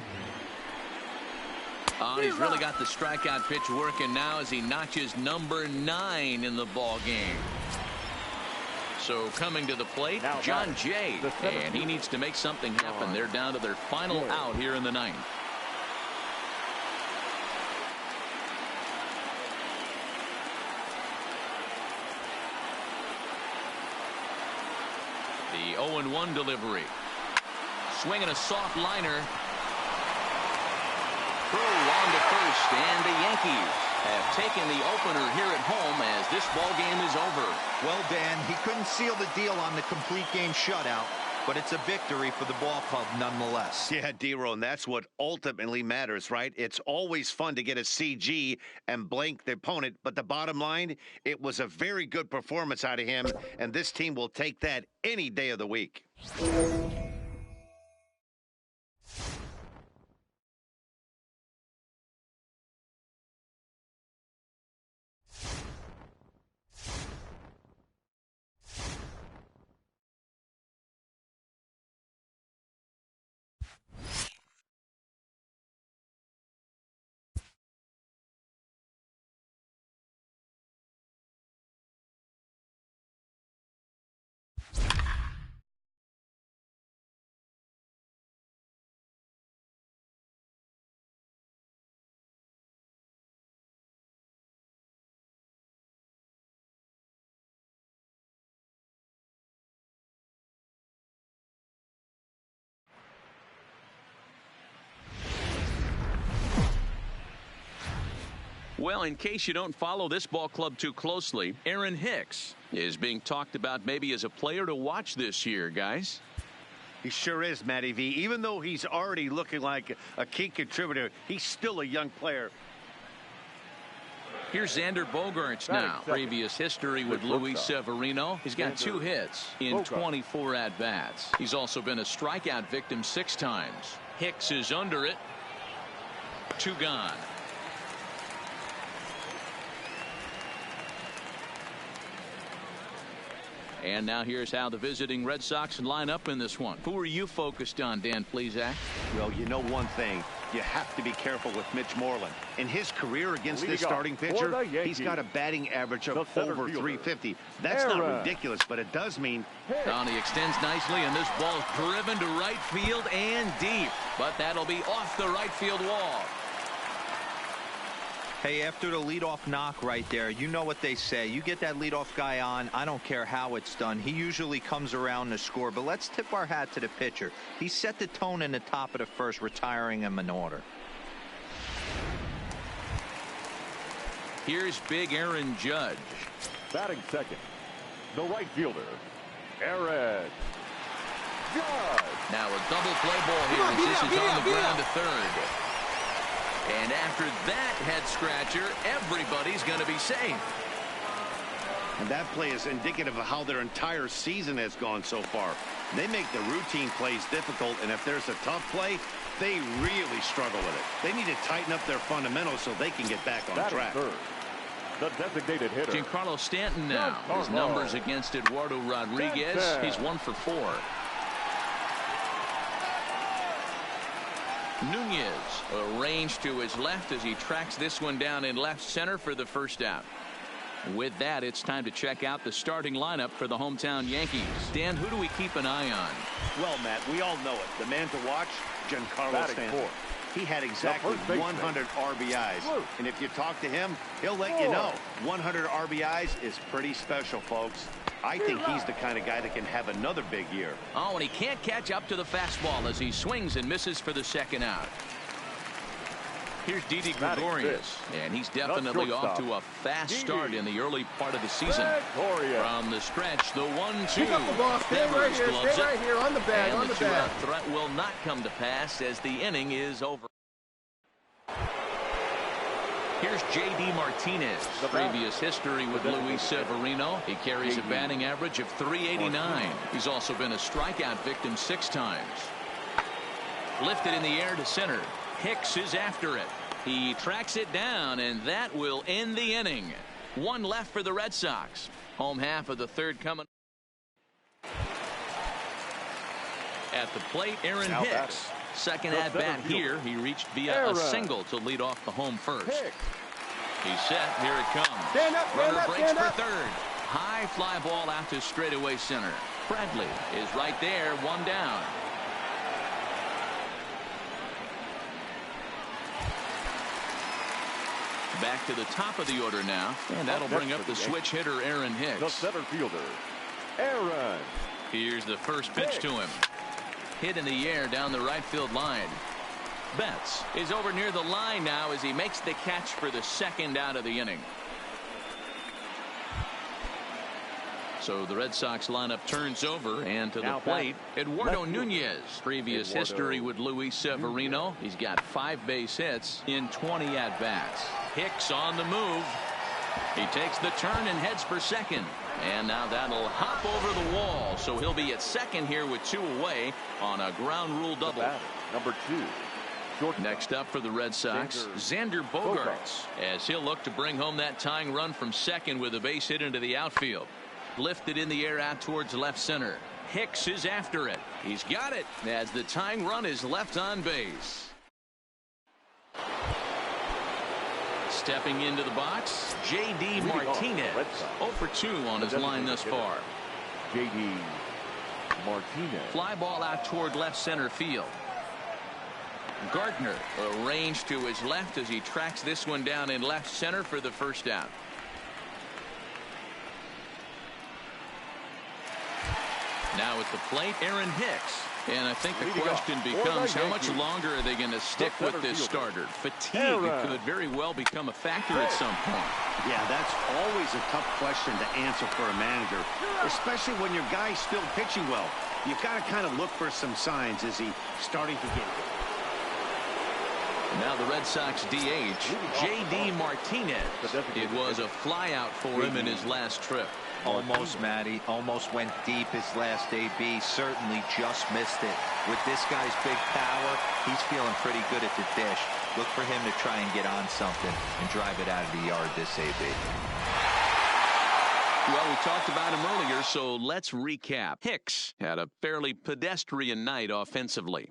Speaker 1: Oh, he's really got the strikeout pitch working now as he notches number 9 in the ball game. So coming to the plate, John Jay, and he needs to make something happen. They're down to their final out here in the 9th. The 0-1 delivery. Swinging a soft liner. Throw on to first, and the Yankees have taken the opener here at home as this ball game is over.
Speaker 3: Well, Dan, he couldn't seal the deal on the complete game shutout, but it's a victory for the ball club nonetheless.
Speaker 2: Yeah, D-Row, and that's what ultimately matters, right? It's always fun to get a CG and blank the opponent, but the bottom line, it was a very good performance out of him, and this team will take that any day of the week.
Speaker 1: Well, in case you don't follow this ball club too closely, Aaron Hicks is being talked about maybe as a player to watch this year, guys.
Speaker 2: He sure is, Matty V. Even though he's already looking like a key contributor, he's still a young player.
Speaker 1: Here's Xander Bogaerts now. Previous history with Luis Severino. He's got 2 hits in 24 at-bats. He's also been a strikeout victim 6 times. Hicks is under it. 2 gone. And now here's how the visiting Red Sox line up in this one. Who are you focused on, Dan Plesac?
Speaker 2: Well, you know one thing. You have to be careful with Mitch Moreland. In his career against this starting pitcher, he's got a batting average of over 350. That's not ridiculous, but it does mean...
Speaker 1: He extends nicely, and this ball's driven to right field and deep. But that'll be off the right field wall.
Speaker 3: Hey, after the leadoff knock right there, you know what they say. You get that leadoff guy on, I don't care how it's done. He usually comes around to score, but let's tip our hat to the pitcher. He set the tone in the top of the first, retiring him in order.
Speaker 1: Here's big Aaron Judge.
Speaker 4: Batting second, the right fielder, Aaron Judge.
Speaker 1: Now a double play ball here as this is on the ground to third. And after that head scratcher, everybody's going to be safe.
Speaker 2: And that play is indicative of how their entire season has gone so far. They make the routine plays difficult, and if there's a tough play, they really struggle with it. They need to tighten up their fundamentals so they can get back on track.
Speaker 4: Third, the designated hitter,
Speaker 1: Giancarlo Stanton now. His numbers against Eduardo Rodriguez, he's 1 for 4. Nunez arranged to his left as he tracks this one down in left center for the first out. With that, it's time to check out the starting lineup for the hometown Yankees. Dan, who do we keep an eye on?
Speaker 2: Well, Matt, we all know it. The man to watch, Giancarlo Stanton. He had exactly 100 RBIs. And if you talk to him, he'll let you know 100 RBIs is pretty special, folks. I think he's the kind of guy that can have another big year.
Speaker 1: Oh, and he can't catch up to the fastball as he swings and misses for the second out. Here's Didi Gregorius, and he's definitely off to a fast start in the early part of the season. From the stretch, the 1-2.
Speaker 5: Pick up the ball, stay right here on the bag,
Speaker 1: and the 2-out threat will not come to pass as the inning is over. Here's J.D. Martinez. Previous history with Luis Severino. He carries a batting average of .389. He's also been a strikeout victim 6 times. Lifted in the air to center. Hicks is after it. He tracks it down, and that will end the inning. 1 left for the Red Sox. Home half of the third coming. At the plate, Aaron Hicks. Second at bat here. He reached via a single to lead off the home first. He's set. Here it comes. Runner breaks for third. High fly ball out to straightaway center. Bradley is right there. 1 down. Back to the top of the order now, and that'll bring up the switch hitter Aaron Hicks.
Speaker 4: The center fielder, Aaron.
Speaker 1: Here's the first pitch to him. Hit in the air down the right field line. Betts is over near the line now as he makes the catch for the second out of the inning. So the Red Sox lineup turns over, and to the plate, Eduardo Nunez. Previous history with Luis Severino. He's got 5 base hits in 20 at-bats. Hicks on the move. He takes the turn and heads for second. And now that'll hop over the wall. So he'll be at second here with 2 away on a ground rule double.
Speaker 4: Number 2.
Speaker 1: Next up for the Red Sox, Xander Bogaerts, as he'll look to bring home that tying run from second with a base hit into the outfield. Lifted in the air out towards left center. Hicks is after it. He's got it as the tying run is left on base. Stepping into the box, J.D. Martinez. 0 for 2 on his line thus far.
Speaker 4: J.D. Martinez.
Speaker 1: Fly ball out toward left center field. Gardner arranged to his left as he tracks this one down in left center for the first out. Now at the plate, Aaron Hicks. And I think the question becomes, how much longer are they going to stick with this starter? Fatigue could very well become a factor at some point.
Speaker 2: Yeah, that's always a tough question to answer for a manager, especially when your guy's still pitching well. You've got to kind of look for some signs. Is he starting to get...
Speaker 1: Now the Red Sox DH, J.D. Martinez. It was a flyout for him in his last trip.
Speaker 3: Almost, Matty. Almost went deep his last AB. Certainly just missed it. With this guy's big power, he's feeling pretty good at the dish. Look for him to try and get on something and drive it out of the yard this AB.
Speaker 1: Well, we talked about him earlier, so let's recap. Hicks had a fairly pedestrian night offensively.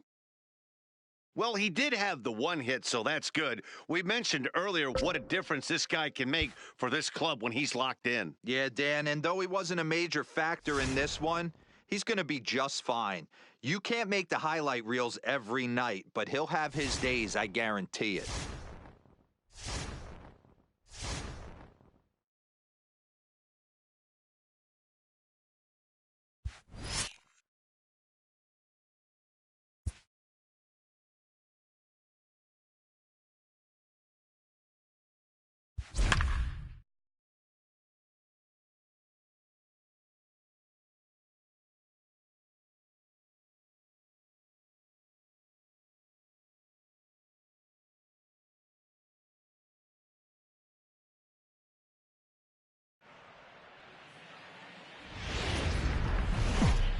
Speaker 2: Well, he did have the 1 hit, so that's good. We mentioned earlier what a difference this guy can make for this club when he's locked in.
Speaker 3: Yeah, Dan, and though he wasn't a major factor in this one, he's going to be just fine. You can't make the highlight reels every night, but he'll have his days, I guarantee it.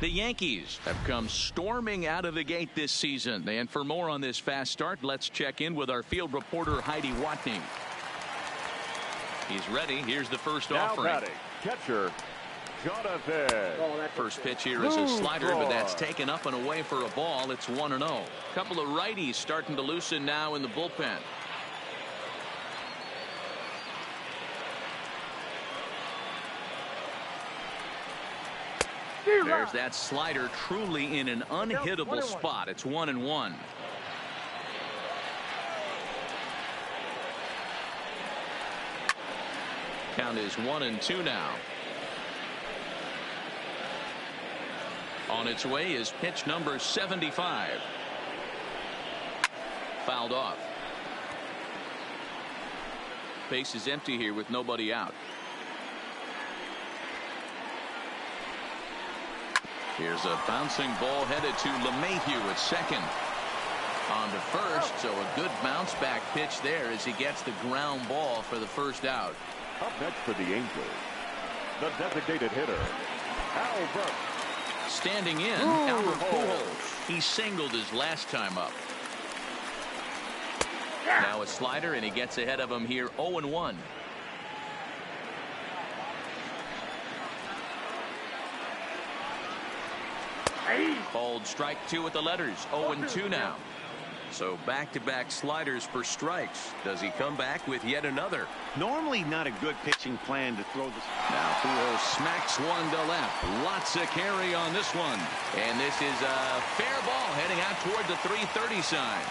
Speaker 1: The Yankees have come storming out of the gate this season. And for more on this fast start, let's check in with our field reporter, Heidi Watney. He's ready. Here's the first offering.
Speaker 4: Batting, catcher, Jonathan.
Speaker 1: First pitch here is a slider, but that's taken up and away for a ball. It's 1-0. Couple of righties starting to loosen now in the bullpen. There's that slider, truly in an unhittable spot. It's 1-1. Count is 1-2 now. On its way is pitch number 75. Fouled off. Base is empty here with nobody out. Here's a bouncing ball headed to LeMahieu at second. On to first, so a good bounce back pitch there as he gets the ground ball for the first out.
Speaker 4: Up next for the Angels, the designated hitter, Albert.
Speaker 1: Standing in, Albert Pujols. He singled his last time up. Now a slider, and he gets ahead of him here, 0-1. Called strike 2 with the letters. 0-2 now. So back-to-back sliders for strikes. Does he come back with yet another?
Speaker 2: Normally not a good pitching plan to throw this.
Speaker 1: Now Pujols smacks one to left. Lots of carry on this one. And this is a fair ball heading out toward the 330 sign.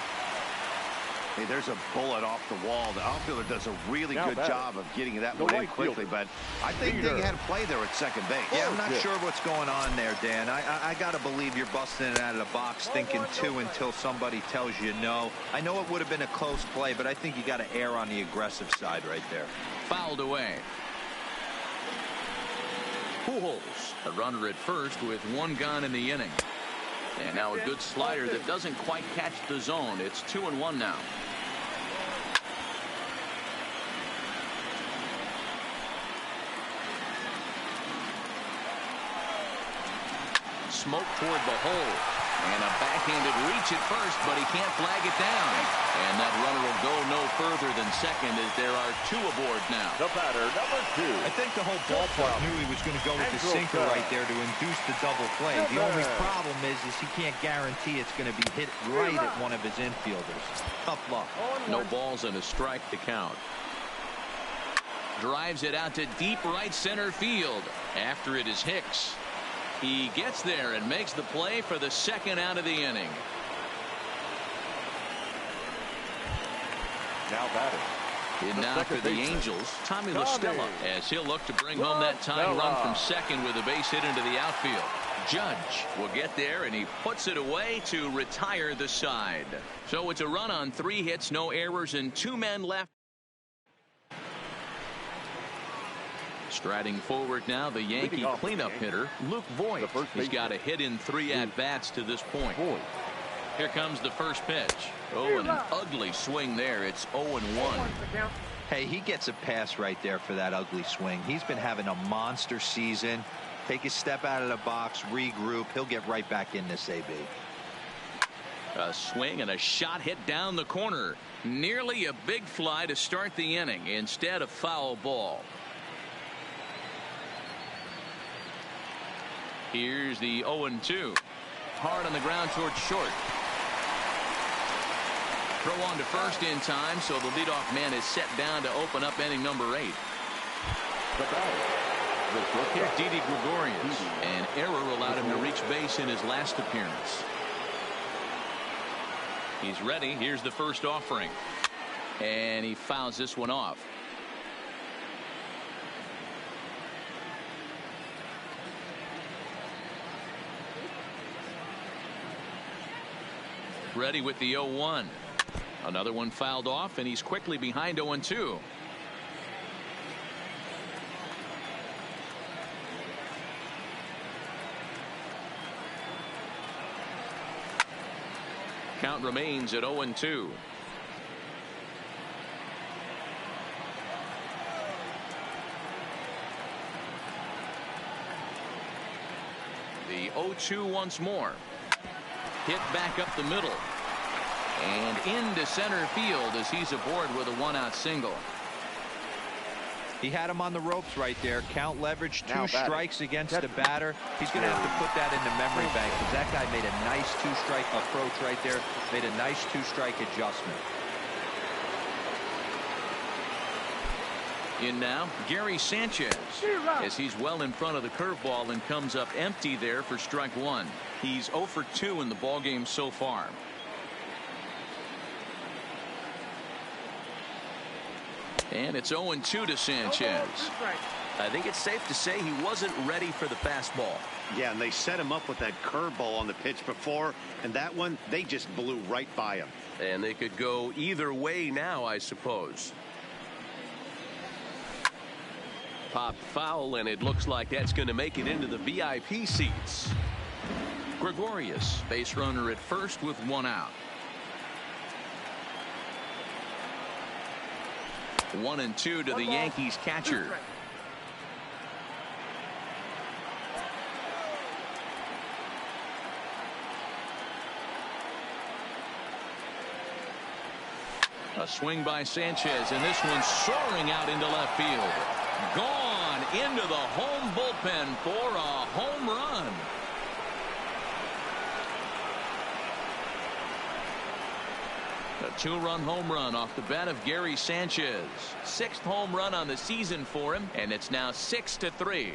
Speaker 2: Hey, there's a bullet off the wall. The outfielder does a really good job of getting that one in quickly, but I think they had a play there at second base.
Speaker 3: Yeah, I'm not sure what's going on there, Dan. I got to believe you're busting it out of the box thinking two until somebody tells you no. I know it would have been a close play, but I think you got to err on the aggressive side right there.
Speaker 1: Fouled away. Pujols, a runner at first with one gone in the inning. And now a good slider that doesn't quite catch the zone. It's 2-1 now. Smoke toward the hole. And a backhanded reach at first, but he can't flag it down. And that runner will go no further than second as there are two aboard now.
Speaker 4: The batter, number 2.
Speaker 3: I think the whole ballpark knew he was going to go with the sinker right there to induce the double play. The only problem is he can't guarantee it's going to be hit right at one of his infielders. Tough luck.
Speaker 1: No balls and a strike to count. Drives it out to deep right center field. After it is Hicks. He gets there and makes the play for the second out of the inning.
Speaker 4: Now batting.
Speaker 1: In now for the Angels, Tommy La Stella, as he'll look to bring home that tying run from second with a base hit into the outfield. Judge will get there, and he puts it away to retire the side. So it's a run on 3 hits, no errors, and 2 men left. Striding forward now, the Yankee cleanup hitter, Luke Voigt. He's got a hit in 3 at-bats to this point. Here comes the first pitch. Oh, and an ugly swing there. It's 0-1.
Speaker 3: Hey, he gets a pass right there for that ugly swing. He's been having a monster season. Take a step out of the box, regroup. He'll get right back in this AB.
Speaker 1: A swing and a shot hit down the corner. Nearly a big fly to start the inning. Instead, a foul ball. Here's the 0-2. Hard on the ground towards short. Throw on to first in time, so the leadoff man is set down to open up inning number 8. Here's Didi Gregorius. An error allowed him to reach base in his last appearance. He's ready. Here's the first offering. And he fouls this one off. Ready with the 0-1. Another one fouled off, and he's quickly behind 0-2. Count remains at 0-2. The 0-2 once more. Hit back up the middle. And into center field as he's aboard with a 1-out single.
Speaker 3: He had him on the ropes right there. Count leverage, 2 strikes against the batter. He's going to have to put that in the memory bank because that guy made a nice 2-strike approach right there. Made a nice 2-strike adjustment.
Speaker 1: In now, Gary Sanchez, as he's well in front of the curveball and comes up empty there for strike 1. He's 0 for 2 in the ballgame so far. And it's 0-2 to Sanchez. I think it's safe to say he wasn't ready for the fastball.
Speaker 2: Yeah, and they set him up with that curveball on the pitch before, and that one, they just blew right by him.
Speaker 6: And they could go either way now, I suppose. Popped foul, and it looks like that's going to make it into the VIP seats.
Speaker 1: Gregorius, base runner at first with 1 out. 1-2 to the Yankees catcher. A swing by Sanchez, and this one soaring out into left field. Gone into the home bullpen for a home run. A 2-run home run off the bat of Gary Sanchez. 6th home run on the season for him, and it's now 6-3.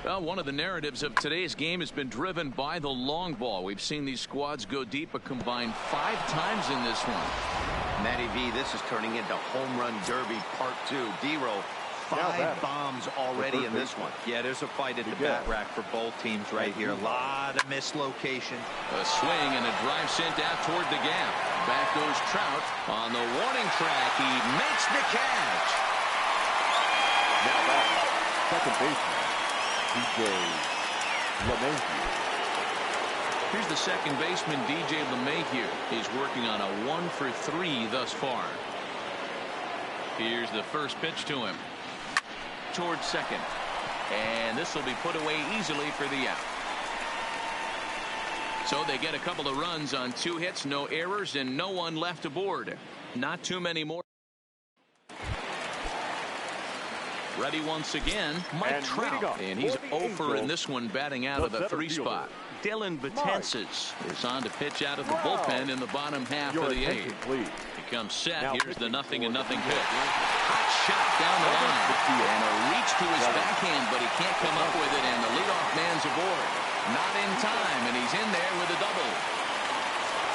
Speaker 1: Well, one of the narratives of today's game has been driven by the long ball. We've seen these squads go deep a combined 5 times in this one.
Speaker 2: Matty V, this is turning into home run derby part 2. D-Row, 5 bombs already in this one.
Speaker 3: Yeah, there's a fight at the bat rack for both teams right here. A lot of mislocation.
Speaker 1: A swing and a drive sent out toward the gap. Back goes Trout on the warning track. He makes the catch.
Speaker 4: Now back, second baseman, DJ LeMahieu.
Speaker 1: Here's the second baseman, DJ LeMahieu. He's working on a 1 for 3 thus far. Here's the first pitch to him. Towards second. And this will be put away easily for the out. So they get a couple of runs on 2 hits, no errors, and no one left aboard. Not too many more. Ready once again, Mike Trout, and he's 0 for in this one, batting out of the 3 spot. Dylan Betances is on to pitch out of the bullpen in the bottom half of the 8th. He comes set. Here's the 0-0 pitch. Hot shot down the line, and a reach to his backhand, but he can't come up with it, and the leadoff man's aboard. Not in time, and he's in there with a double.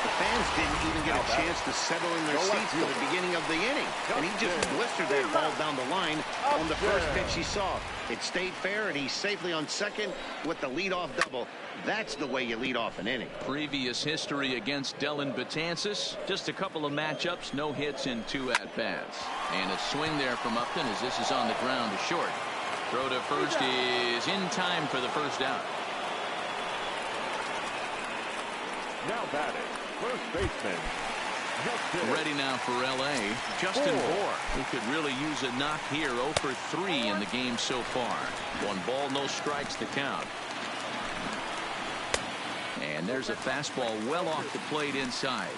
Speaker 2: The fans didn't even get a chance to settle in their seats till the beginning of the inning. And he just blistered that ball down the line on the first pitch he saw. It stayed fair, and he's safely on second with the leadoff double. That's the way you lead off an inning.
Speaker 1: Previous history against Dylan Betances. Just a couple of matchups, no hits in 2 at-bats. And a swing there from Upton as this is on the ground to short. Throw to first is in time for the first out.
Speaker 4: Now batting, first baseman,
Speaker 1: ready now for L.A. Justin Bour, who could really use a knock here. 0 for 3 in the game so far. 1 ball, no strikes to count. And there's a fastball well off the plate inside.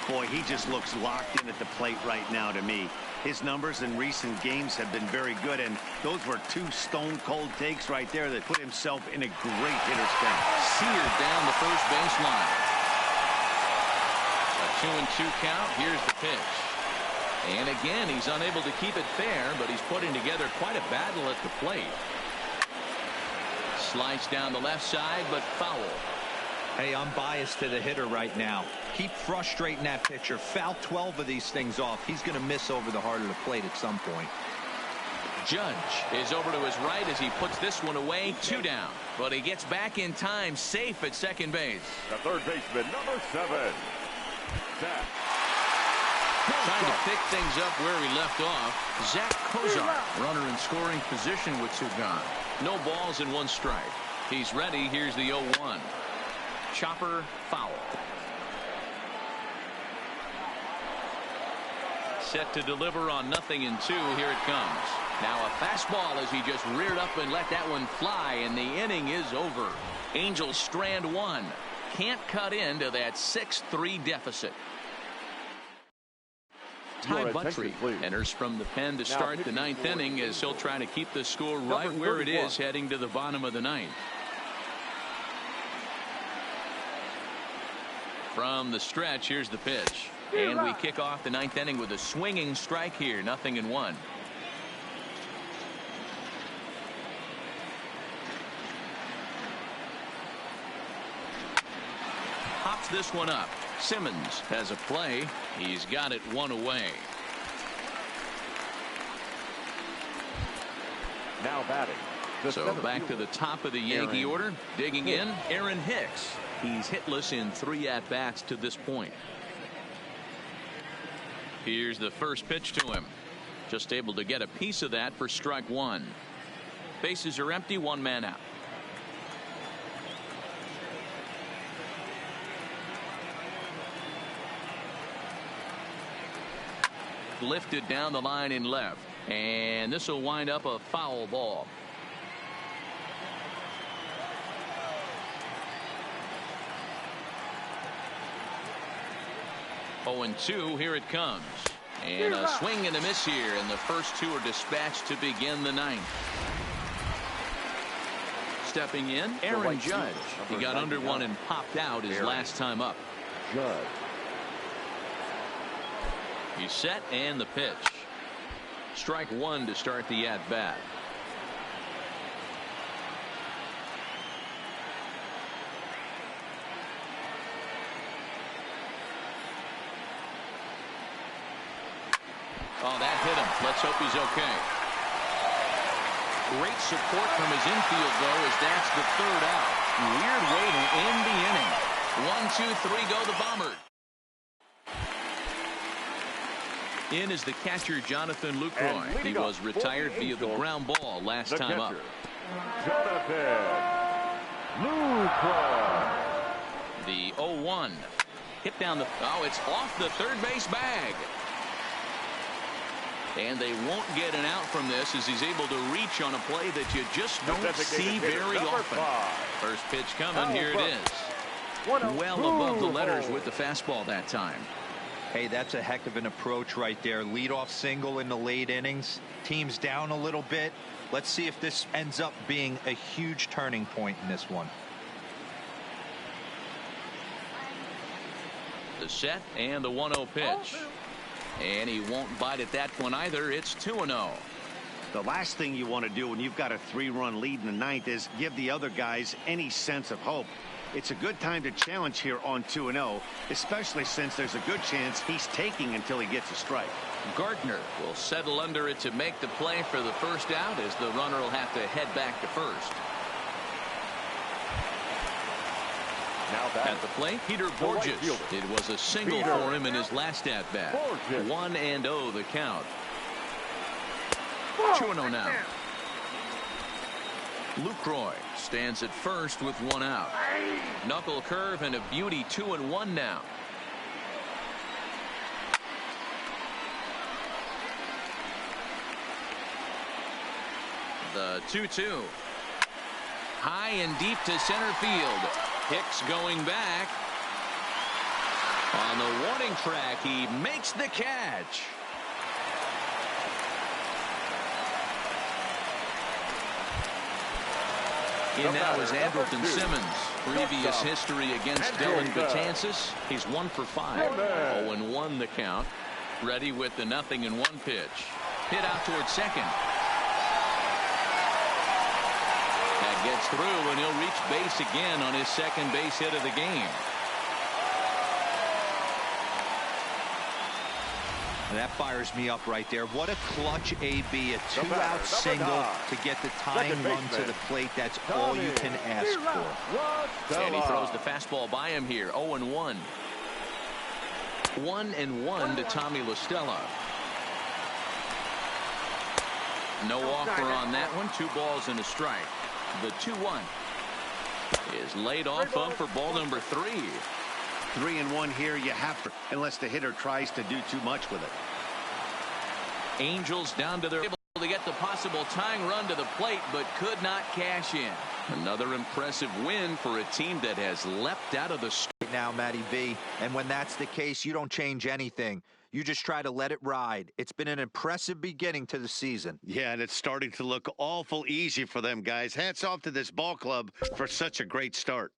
Speaker 2: Boy, he just looks locked in at the plate right now to me. His numbers in recent games have been very good, and those were 2 stone-cold takes right there that put himself in a great hitter's count.
Speaker 1: Seared down the first baseline. A 2-2 count. Here's the pitch. And again, he's unable to keep it fair, but he's putting together quite a battle at the plate. Slice down the left side, but foul.
Speaker 3: Hey, I'm biased to the hitter right now. Keep frustrating that pitcher. Foul 12 of these things off. He's going to miss over the heart of the plate at some point.
Speaker 1: Judge is over to his right as he puts this one away. 2 down. But he gets back in time, safe at second base.
Speaker 4: The third baseman, number 7. Zach.
Speaker 1: Trying to pick things up where he left off. Zach Kozar, runner in scoring position with 2 gone. No balls and 1 strike. He's ready. Here's the 0-1. Chopper foul. Set to deliver on 0-2. Here it comes. Now a fastball as he just reared up and let that one fly, and the inning is over. Angels strand 1. Can't cut into that 6-3 deficit. Ty Buttrey enters from the pen to start the 9th inning as he'll try to keep the score right where it is heading to the bottom of the 9th. From the stretch, here's the pitch. And we kick off the 9th inning with a swinging strike here. 0-1. Pops this one up. Simmons has a play. He's got it 1 away.
Speaker 4: Now batting.
Speaker 1: So back to the top of the Yankee order. Digging in, Aaron Hicks. He's hitless in 3 at-bats to this point. Here's the first pitch to him. Just able to get a piece of that for strike 1. Bases are empty, 1 man out. Lifted down the line in left, and this will wind up a foul ball. Oh, and 2. Here it comes, and a swing and a miss here, and the first 2 are dispatched to begin the 9th. Stepping in, Aaron Judge. He got under 1 and popped out his last time up.
Speaker 4: Judge.
Speaker 1: He's set, and the pitch. Strike 1 to start the at-bat. hit him. Let's hope he's okay. Great support from his infield, though, as that's the third out. Weird way to end the inning. 1, 2, 3, go the Bombers. In is the catcher, Jonathan Lucroy. He was retired via the ground ball last time up.
Speaker 4: Jonathan Lucroy.
Speaker 1: The 0-1. Hit down the... Oh, it's off the third base bag. And they won't get an out from this as he's able to reach on a play that you just don't see very often. First pitch coming. Here it is. Well above the letters with the fastball that time.
Speaker 3: Hey, that's a heck of an approach right there. Leadoff single in the late innings. Team's down a little bit. Let's see if this ends up being a huge turning point in this one.
Speaker 1: The set and the 1-0 pitch. And he won't bite at that one either. It's 2-0.
Speaker 2: The last thing you want to do when you've got a 3-run lead in the ninth is give the other guys any sense of hope. It's a good time to challenge here on 2-0, especially since there's a good chance he's taking until he gets a strike.
Speaker 1: Gardner will settle under it to make the play for the first out, as the runner will have to head back to first. At the plate, Peter Borges. It was a single for him in his last at-bat. 1-0 the count. 2-0 now. Lucroy stands at first with one out. Knuckle curve and a beauty. 2-1 now. The 2-2. High and deep to center field. Hicks going back. On the warning track, he makes the catch. In now is Andrelton Simmons. Previous history against Dylan Betances. He's 1 for 5. 0-1 the count. Ready with the 0-1 pitch. Hit out towards second. That gets through, and he'll reach base again on his second base hit of the game.
Speaker 3: And that fires me up right there. What a clutch AB, a 2-out single to get the tying run to the plate. That's all you can ask for.
Speaker 1: And he throws the fastball by him here. 0-1. 1-1 to Tommy La Stella. No offer on that one. 2 balls and a strike. The 2-1 is laid off up for ball number 3.
Speaker 2: 3-1 here. You have to, unless the hitter tries to do too much with it.
Speaker 1: Angels down to their able to get the possible tying run to the plate, but could not cash in. Another impressive win for a team that has leapt out of the start
Speaker 3: now, Matty V. And when that's the case, you don't change anything. You just try to let it ride. It's been an impressive beginning to the season.
Speaker 2: Yeah, and it's starting to look awful easy for them, guys. Hats off to this ball club for such a great start.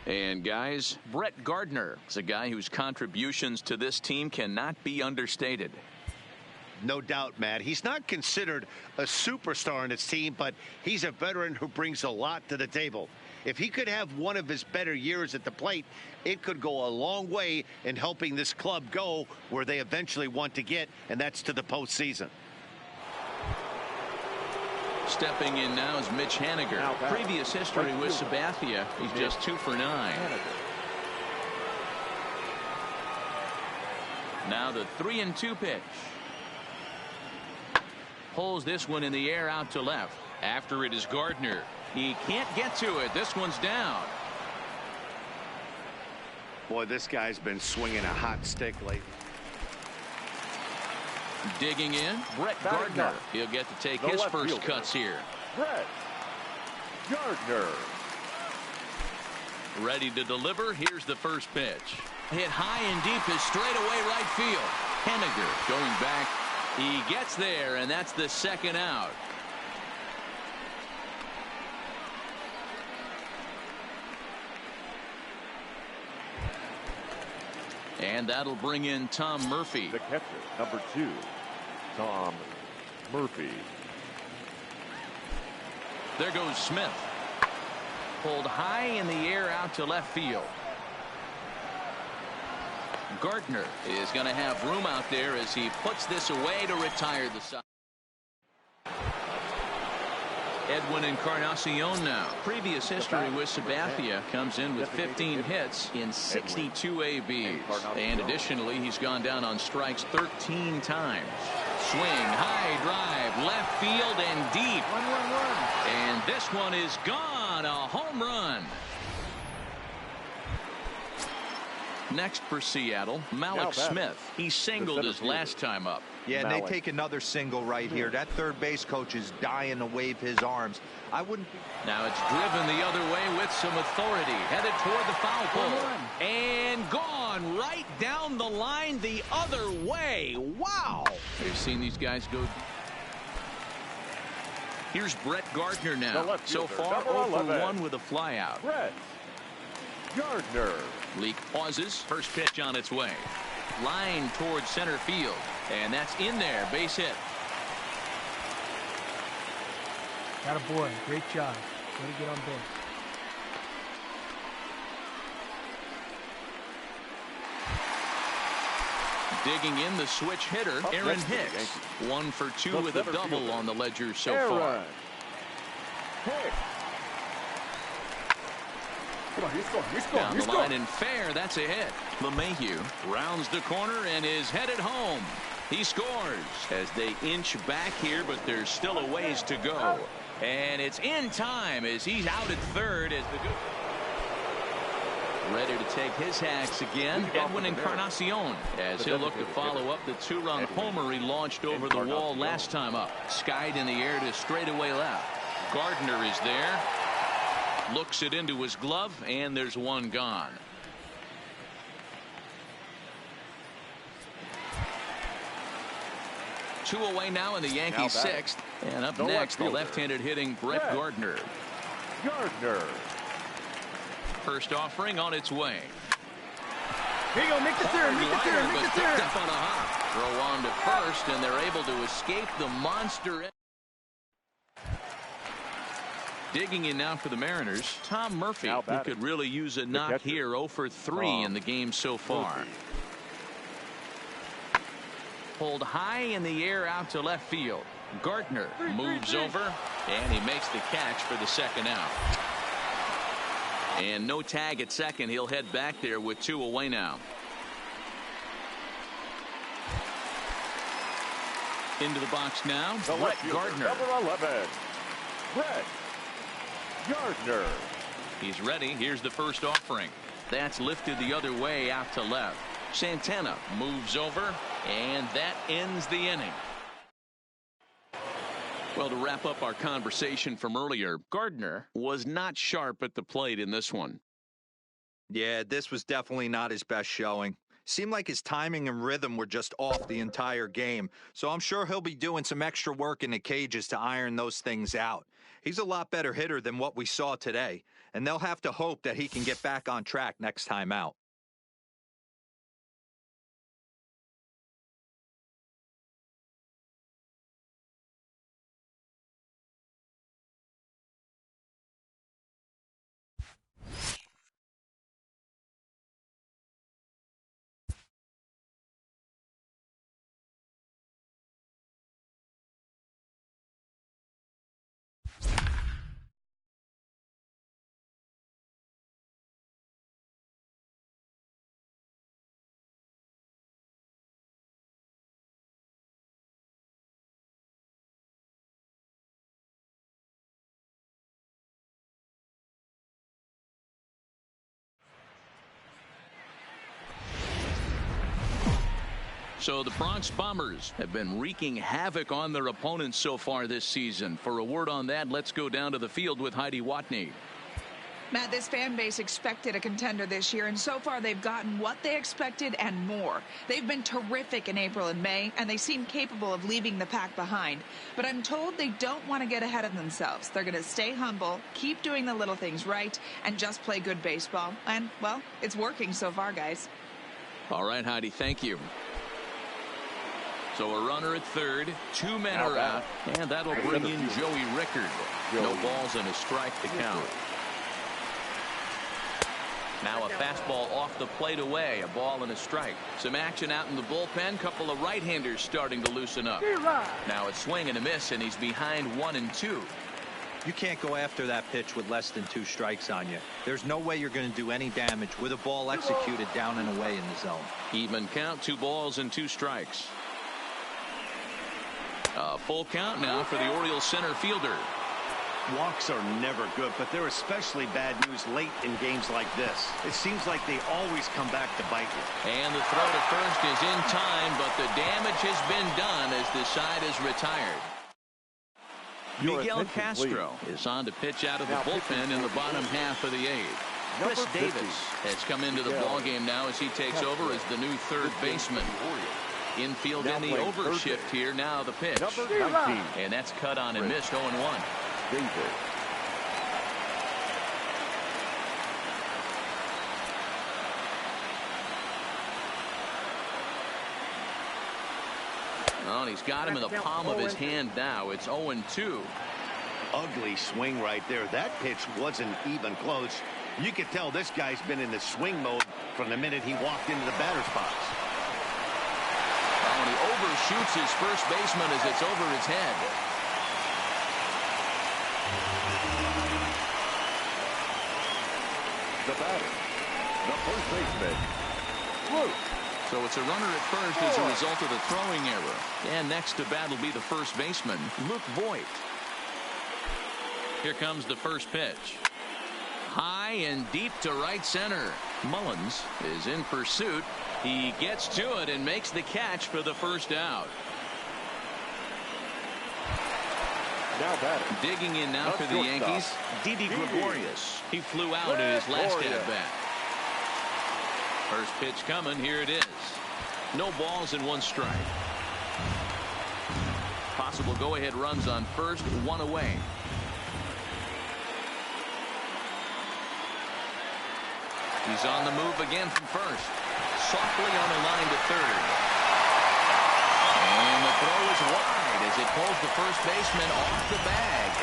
Speaker 1: And guys, Brett Gardner is a guy whose contributions to this team cannot be understated.
Speaker 2: No doubt, Matt. He's not considered a superstar in his team, but he's a veteran who brings a lot to the table. If he could have one of his better years at the plate, it could go a long way in helping this club go where they eventually want to get, and that's to the postseason.
Speaker 1: Stepping in now is Mitch Haniger. Previous history with Sabathia. He's just 2 for 9. Now the 3-2 pitch. Pulls this one in the air out to left. After it is Gardner. He can't get to it. This one's down.
Speaker 2: Boy, this guy's been swinging a hot stick lately.
Speaker 1: Digging in, Brett Gardner. He'll get to take his first cuts here.
Speaker 4: Brett Gardner.
Speaker 1: Ready to deliver. Here's the first pitch. Hit high and deep is straightaway right field. Henniger going back. He gets there, and that's the second out. And that'll bring in Tom Murphy.
Speaker 4: The catcher, number 2, Tom Murphy.
Speaker 1: There goes Smith. Pulled high in the air out to left field. Gardner is going to have room out there as he puts this away to retire the side. Edwin Encarnacion now. Previous history with Sabathia comes in with 15 hits in 62 ABs. And additionally, he's gone down on strikes 13 times. Swing, high drive, left field and deep. And this one is gone. A home run. Next for Seattle, Malik Smith. He singled his last time up.
Speaker 3: Yeah, and they take another single right here. That third base coach is dying to wave his arms. I wouldn't.
Speaker 1: Now it's driven the other way with some authority. Headed toward the foul pole. And gone right down the line the other way. Wow. You've seen these guys go. Here's Brett Gardner now. So far, 0 for 1 with a flyout.
Speaker 4: Brett Gardner.
Speaker 1: Leak pauses. First pitch on its way. Line towards center field. And that's in there. Base hit.
Speaker 5: Got a boy. Great job. Way to get on base.
Speaker 1: Digging in the switch hitter, Aaron Hicks. 1 for 2 with a double on the ledger so far.
Speaker 5: Come on, he's scoring.
Speaker 1: Down the line and fair. That's a hit. LeMahieu rounds the corner and is headed home. He scores as they inch back here, but there's still a ways to go. And it's in time as he's out at third as the ready to take his hacks again. Edwin Encarnacion as he'll look to follow up the 2-run homer he launched over the wall last time up. Skied in the air to straightaway left. Gardner is there. Looks it into his glove, and there's one gone. Two away now in the Yankees' sixth. And up next, the left-handed hitting Brett Gardner. First offering on its way.
Speaker 5: Here you go, make the turn, make the turn, make the turn.
Speaker 1: Up on a hop. Throw on to first, and they're able to escape the monster. Digging in now for the Mariners, Tom Murphy, who could really use a knock here. 0 for 3 in the game so far. Pulled high in the air out to left field. Gardner moves over, and he makes the catch for the second out. And no tag at second. He'll head back there with 2 away now. Into the box now, Brett Gardner.
Speaker 4: Number 11, Brett Gardner.
Speaker 1: He's ready. Here's the first offering. That's lifted the other way out to left. Santana moves over, and that ends the inning. Well, to wrap up our conversation from earlier, Gardner was not sharp at the plate in this one.
Speaker 3: Yeah, this was definitely not his best showing. Seemed like his timing and rhythm were just off the entire game. So I'm sure he'll be doing some extra work in the cages to iron those things out. He's a lot better hitter than what we saw today, and they'll have to hope that he can get back on track next time out.
Speaker 1: So the Bronx Bombers have been wreaking havoc on their opponents so far this season. For a word on that, let's go down to the field with Heidi Watney.
Speaker 7: Matt, this fan base expected a contender this year, and so far they've gotten what they expected and more. They've been terrific in April and May, and they seem capable of leaving the pack behind. But I'm told they don't want to get ahead of themselves. They're going to stay humble, keep doing the little things right, and just play good baseball. And, well, it's working so far, guys.
Speaker 1: All right, Heidi, thank you. So a runner at third, 2 men are out, and that'll bring in Joey Rickard. No balls and a strike to count. Now a fastball off the plate away, a ball and a strike. Some action out in the bullpen, couple of right-handers starting to loosen up. Now a swing and a miss, and he's behind 1-2.
Speaker 3: You can't go after that pitch with less than 2 strikes on you. There's no way you're going to do any damage with a ball executed down and away in the zone.
Speaker 1: Even count, 2 balls and 2 strikes. A full count now for the Orioles center fielder.
Speaker 2: Walks are never good, but they're especially bad news late in games like this. It seems like they always come back to bite you.
Speaker 1: And the throw to first is in time, but the damage has been done as the side is retired. Miguel Castro is on to pitch out of the bullpen in the bottom half of the 8th. Chris Davis has come into the ballgame now as he takes over as the new third baseman. Infield in the overshift here. Now the pitch. And that's cut on and missed 0-1. Oh, and he's got him in the palm of his hand now. It's 0-2.
Speaker 2: Ugly swing right there. That pitch wasn't even close. You could tell this guy's been in the swing mode from the minute he walked into the batter's box.
Speaker 1: Oh, and he overshoots his first baseman as it's over his head.
Speaker 4: The batter, the first baseman, Luke.
Speaker 1: So it's a runner at first as a result of the throwing error. And next to bat will be the first baseman, Luke Voigt. Here comes the first pitch. High and deep to right center. Mullins is in pursuit. He gets to it and makes the catch for the first out.
Speaker 4: Now batting.
Speaker 1: Digging in now for the Yankees, Didi Gregorius. He flew out in his last at-bat. First pitch coming. Here it is. No balls and 1 strike. Possible go-ahead runs on first, 1 away. He's on the move again from first. Softly on the line to third. And the throw is wide as it pulls the first baseman off the bag.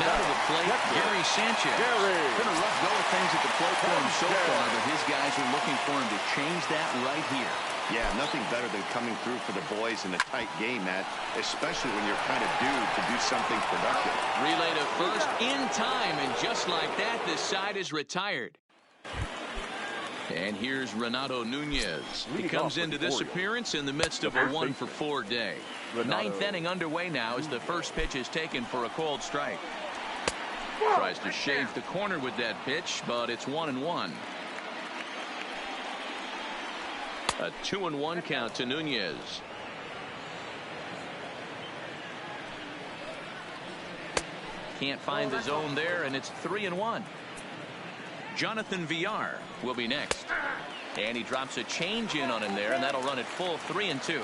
Speaker 1: Now to the plate, Gary Sanchez. Been a rough go of things at the plate for him so far, but his guys are looking for him to change that right here.
Speaker 2: Yeah, nothing better than coming through for the boys in a tight game, Matt, especially when you're kind of due to do something productive.
Speaker 1: Relay to first in time, and just like that, this side is retired. And here's Renato Nunez. He comes into this appearance in the midst of a 1-for-4 day. 9th inning underway now as the first pitch is taken for a called strike. Tries to shave the corner with that pitch, but it's 1-1. A 2-1 count to Nunez. Can't find the zone there, and it's 3-1. Jonathan Villar will be next. And he drops a change in on him there, and that'll run it full 3-2.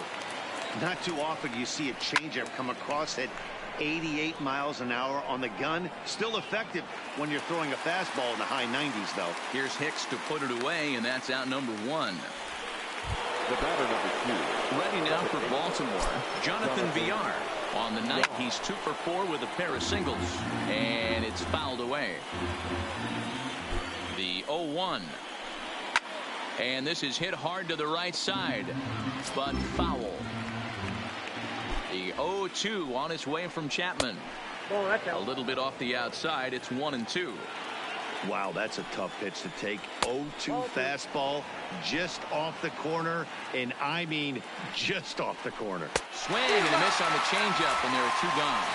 Speaker 2: Not too often you see a changeup come across at 88 miles an hour on the gun. Still effective when you're throwing a fastball in the high 90s, though.
Speaker 1: Here's Hicks to put it away, and that's out number 1.
Speaker 4: The batter number 2.
Speaker 1: Ready now for Baltimore, Jonathan Villar. On the night, he's 2-for-4 with a pair of singles, and it's fouled away. The 0-1. And this is hit hard to the right side, but foul. The 0-2 on its way from Chapman. A little bit off the outside. It's 1-2.
Speaker 2: Wow, that's a tough pitch to take. 0-2 fastball just off the corner, and I mean just off the corner.
Speaker 1: Swing and a miss on the changeup, and there are 2 gone.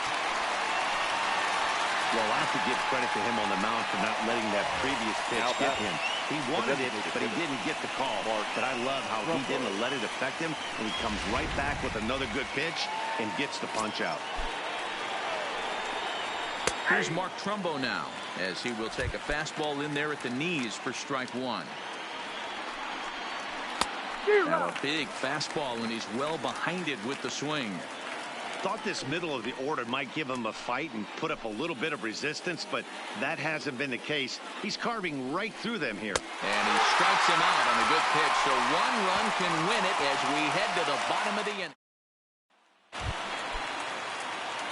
Speaker 2: Well, I have to give credit to him on the mound for not letting that previous pitch get him. He wanted it, but he didn't get the call. But I love how he didn't let it affect him, and he comes right back with another good pitch and gets the punch out.
Speaker 1: Here's Mark Trumbo now, as he will take a fastball in there at the knees for strike one. Now a big fastball, and he's well behind it with the swing.
Speaker 2: Thought this middle of the order might give him a fight and put up a little bit of resistance, but that hasn't been the case. He's carving right through them here.
Speaker 1: And he strikes him out on a good pitch, so one run can win it as we head to the bottom of the inning.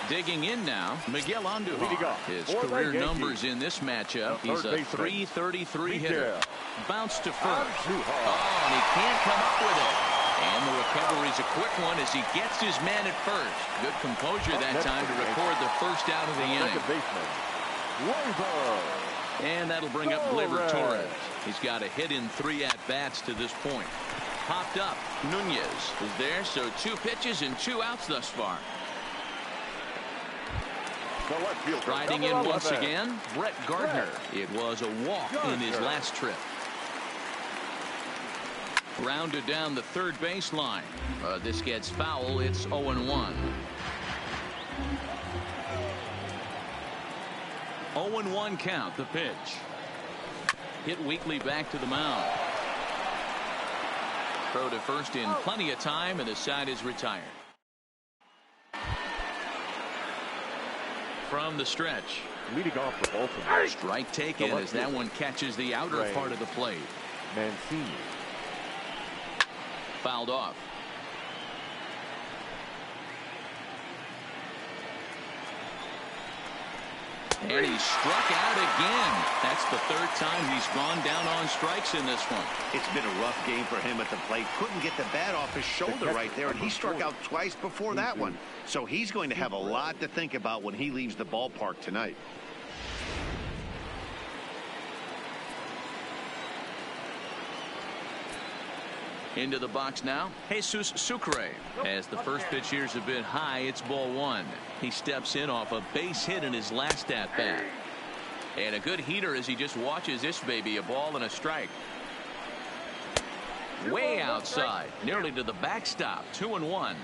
Speaker 1: Digging in now, Miguel Andujar. His career numbers in this matchup. He's a .333 hitter. Bounce to first. Oh, and he can't come up with it. And the recovery's a quick one as he gets his man at first. Good composure that time to record the first out of the inning. And that'll bring up Gleyber Torres. He's got a hit in 3 at-bats to this point. Popped up. Nunez is there, so 2 pitches and 2 outs thus far. Riding in once again, Brett Gardner. It was a walk in his last trip. Rounded down the third baseline. This gets foul. It's 0-1. 0-1 count, the pitch. Hit weakly back to the mound. Throw to first in plenty of time, and the side is retired. From the stretch.
Speaker 4: Leading off for Baltimore.
Speaker 1: Strike taken as that one catches the outer part of the plate.
Speaker 4: Mancini.
Speaker 1: Fouled off. And he struck out again. That's the 3rd time he's gone down on strikes in this one.
Speaker 2: It's been a rough game for him at the plate. Couldn't get the bat off his shoulder right there, and he struck out twice before that one. So he's going to have a lot to think about when he leaves the ballpark tonight.
Speaker 1: Into the box now, Jesus Sucre. As the first pitch here's a bit high, it's ball 1. He steps in off a base hit in his last at-bat. And a good heater as he just watches this baby, a ball and a strike. Way outside, nearly to the backstop, 2-1.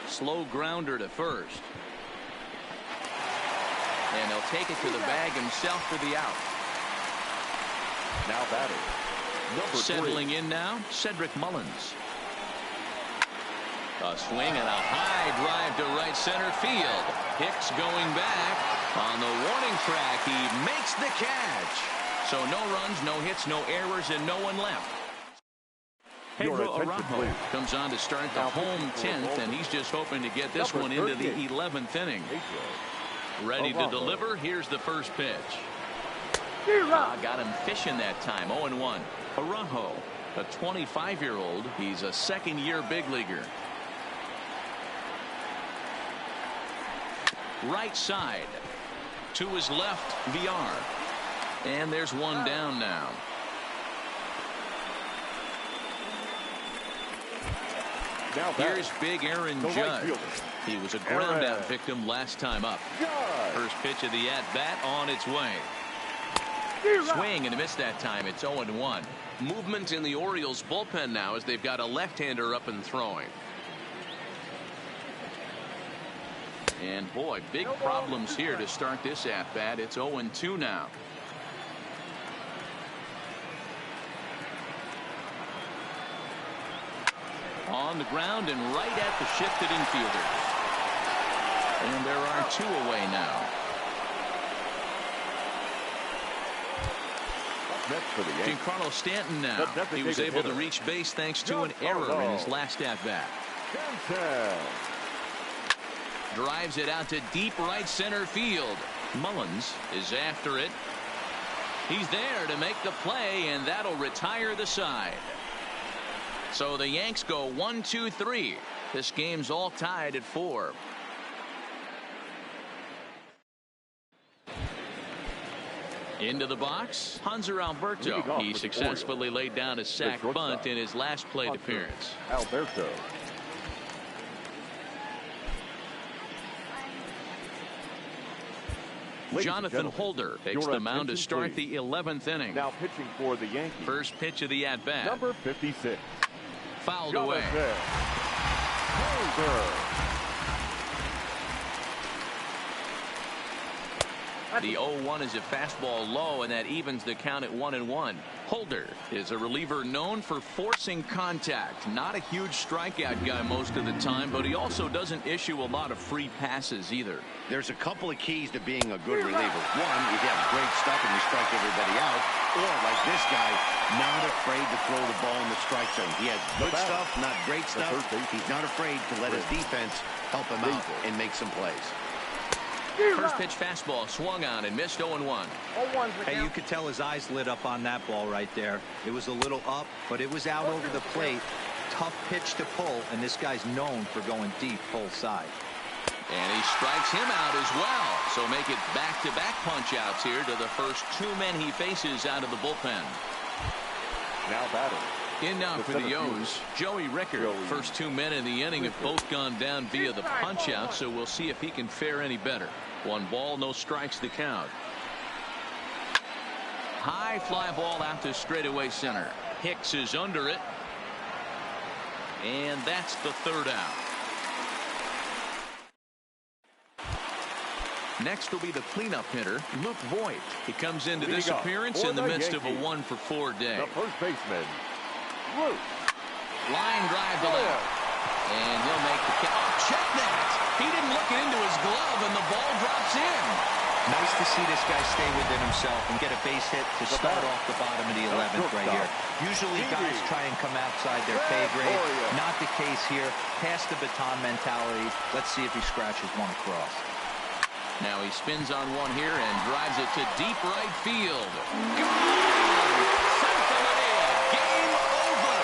Speaker 1: Slow grounder to first. And he'll take it to the bag himself for the out.
Speaker 4: Now batting.
Speaker 1: Settling in now, Cedric Mullins. A swing and a high drive to right center field. Hicks going back on the warning track. He makes the catch. So no runs, no hits, no errors, and no one left. Pedro Araujo comes on to start the home 10th, and he's just hoping to get this one into the 11th inning. Ready to deliver. Here's the first pitch. Got him fishing that time. 0-1. Araujo, a 25-year-old. He's a second-year big leaguer. Right side. To his left, VR. And there's one down now. Here's big Aaron Judge. He was a ground-out victim last time up. First pitch of the at-bat on its way. Swing and a miss that time. It's 0-1. Movement in the Orioles bullpen now as they've got a left-hander up and throwing. And boy, big problems here to start this at-bat. It's 0-2 now. On the ground and right at the shifted infielders. And there are 2 away now. Giancarlo Stanton now. He was able to reach base thanks to an error in his last at-bat. Drives it out to deep right center field. Mullins is after it. He's there to make the play, and that'll retire the side. So the Yanks go 1-2-3. This game's all tied at 4. Into the box, Hanser Alberto. He successfully laid down a sac bunt in his last plate appearance. Jonathan Holder takes the mound to start the 11th inning.
Speaker 4: Now pitching for the Yankees.
Speaker 1: First pitch of the at-bat.
Speaker 4: Number 56.
Speaker 1: Fouled
Speaker 4: Jonathan
Speaker 1: away.
Speaker 4: Holder.
Speaker 1: The 0-1 is a fastball low, and that evens the count at 1-1. Holder is a reliever known for forcing contact. Not a huge strikeout guy most of the time, but he also doesn't issue a lot of free passes either.
Speaker 2: There's a couple of keys to being a good reliever. One, you have great stuff and you strike everybody out. Or, like this guy, not afraid to throw the ball in the strike zone. He has good stuff, not great stuff. He's not afraid to let his defense help him out and make some plays.
Speaker 1: First pitch fastball swung on and missed 0-1.
Speaker 3: Hey, you could tell his eyes lit up on that ball right there. It was a little up, but it was out over the plate. Tough pitch to pull, and this guy's known for going deep full side.
Speaker 1: And he strikes him out as well. So make it back-to-back punch-outs here to the first two men he faces out of the bullpen.
Speaker 4: Now batting.
Speaker 1: In now for the O's, Joey Rickard. First two men in the inning have both gone down via the punch-out, so we'll see if he can fare any better. 1 ball, no strikes to count. High fly ball out to straightaway center. Hicks is under it. And that's the third out. Next will be the cleanup hitter, Luke Voigt. He comes into this appearance in the midst of a 1-for-4 day.
Speaker 4: The first baseman, Luke.
Speaker 1: Line drive to left. And he'll make the catch. Oh, check that! He didn't look it into his glove, and the ball drops in.
Speaker 3: Nice to see this guy stay within himself and get a base hit to start off the bottom of the 11th right here. Usually guys try and come outside their pay grade. Not the case here. Pass the baton mentality. Let's see if he scratches one across.
Speaker 1: Now he spins on one here and drives it to deep right field. Gone! Santa Maria, game over.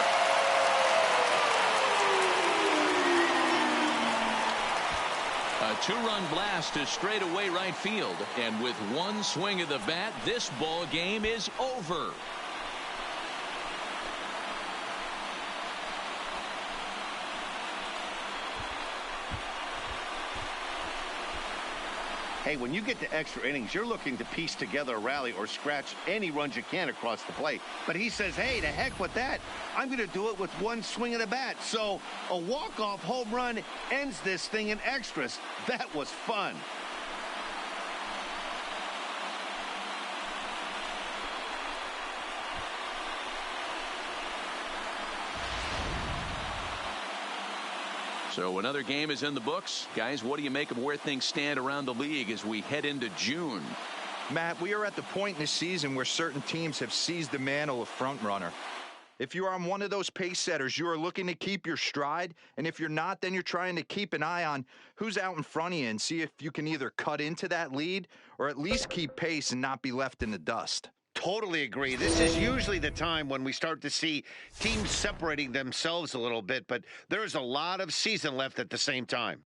Speaker 1: A 2-run blast to straightaway right field. And with one swing of the bat, this ball game is over.
Speaker 2: Hey, when you get to extra innings, you're looking to piece together a rally or scratch any runs you can across the plate. But he says, hey, to heck with that. I'm going to do it with one swing of the bat. So a walk-off home run ends this thing in extras. That was fun.
Speaker 1: So another game is in the books. Guys, what do you make of where things stand around the league as we head into June?
Speaker 8: Matt, we are at the point in the season where certain teams have seized the mantle of front runner. If you are on one of those pace setters, you are looking to keep your stride. And if you're not, then you're trying to keep an eye on who's out in front of you and see if you can either cut into that lead or at least keep pace and not be left in the dust.
Speaker 2: Totally agree. This is usually the time when we start to see teams separating themselves a little bit, but there's a lot of season left at the same time.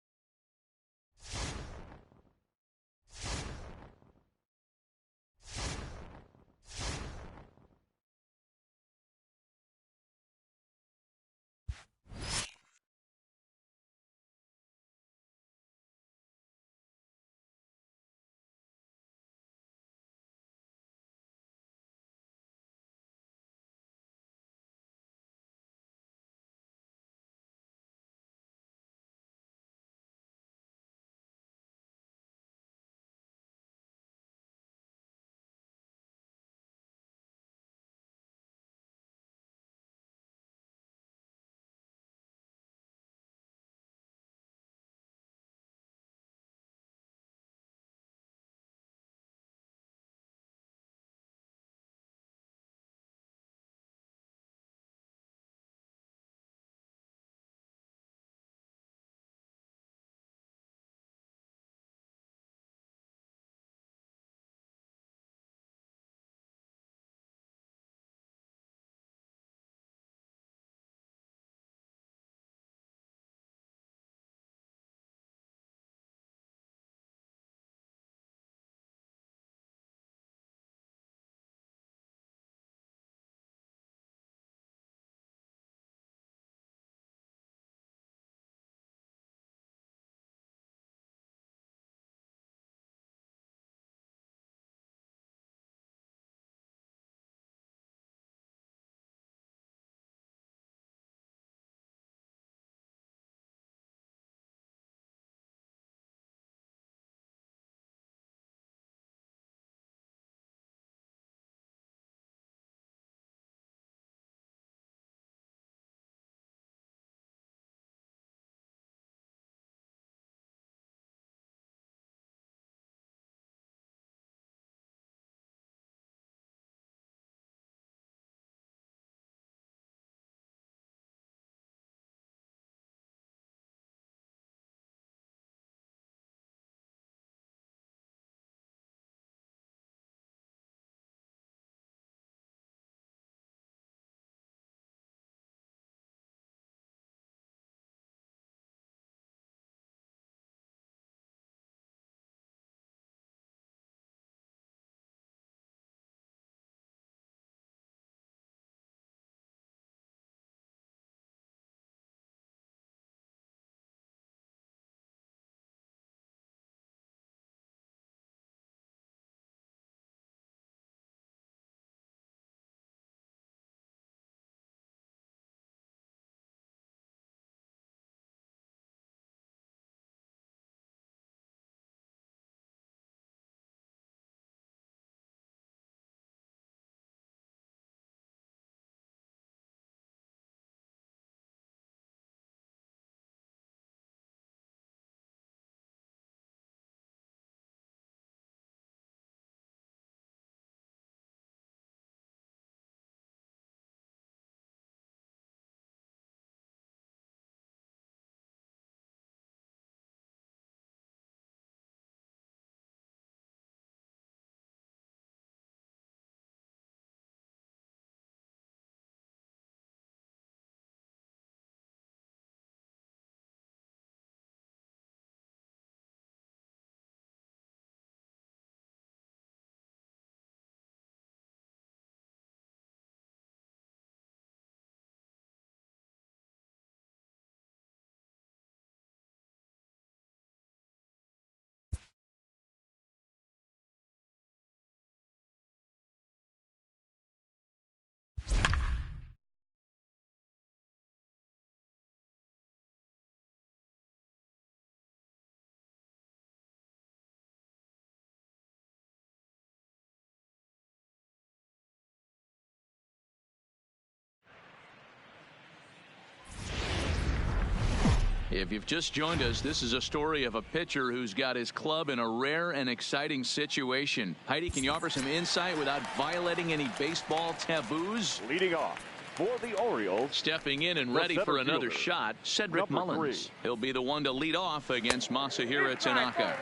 Speaker 1: If you've just joined us, this is a story of a pitcher who's got his club in a rare and exciting situation. Heidi, can you offer some insight without violating any baseball taboos?
Speaker 4: Leading off for the Orioles.
Speaker 1: Stepping in and ready for another shot, Cedric Mullins. He'll be the one to lead off against Masahiro Tanaka.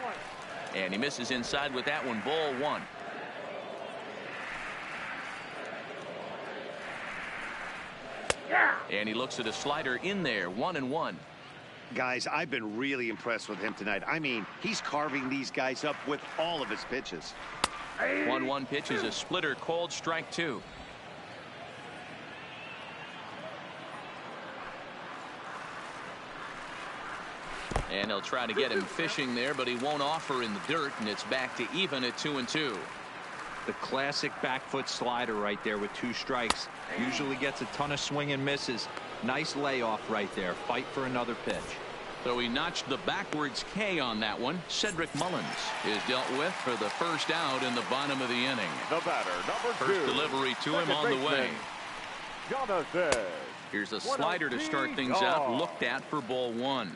Speaker 1: And he misses inside with that one, ball one. And he looks at a slider in there, 1-1.
Speaker 2: Guys, I've been really impressed with him tonight. I mean, he's carving these guys up with all of his pitches.
Speaker 1: 1-1 pitch is a splitter, called strike 2. And he'll try to get him fishing there, but he won't offer in the dirt, and it's back to even at 2-2.
Speaker 3: The classic back foot slider right there with 2 strikes. Usually gets a ton of swing and misses. Nice layoff right there. Fight for another pitch.
Speaker 1: So he notched the backwards K on that one. Cedric Mullins is dealt with for the first out in the bottom of the inning.
Speaker 4: The batter, number 2.
Speaker 1: First delivery to him on the way.
Speaker 4: Jonathan.
Speaker 1: Here's a slider to start things out. Looked at for ball 1.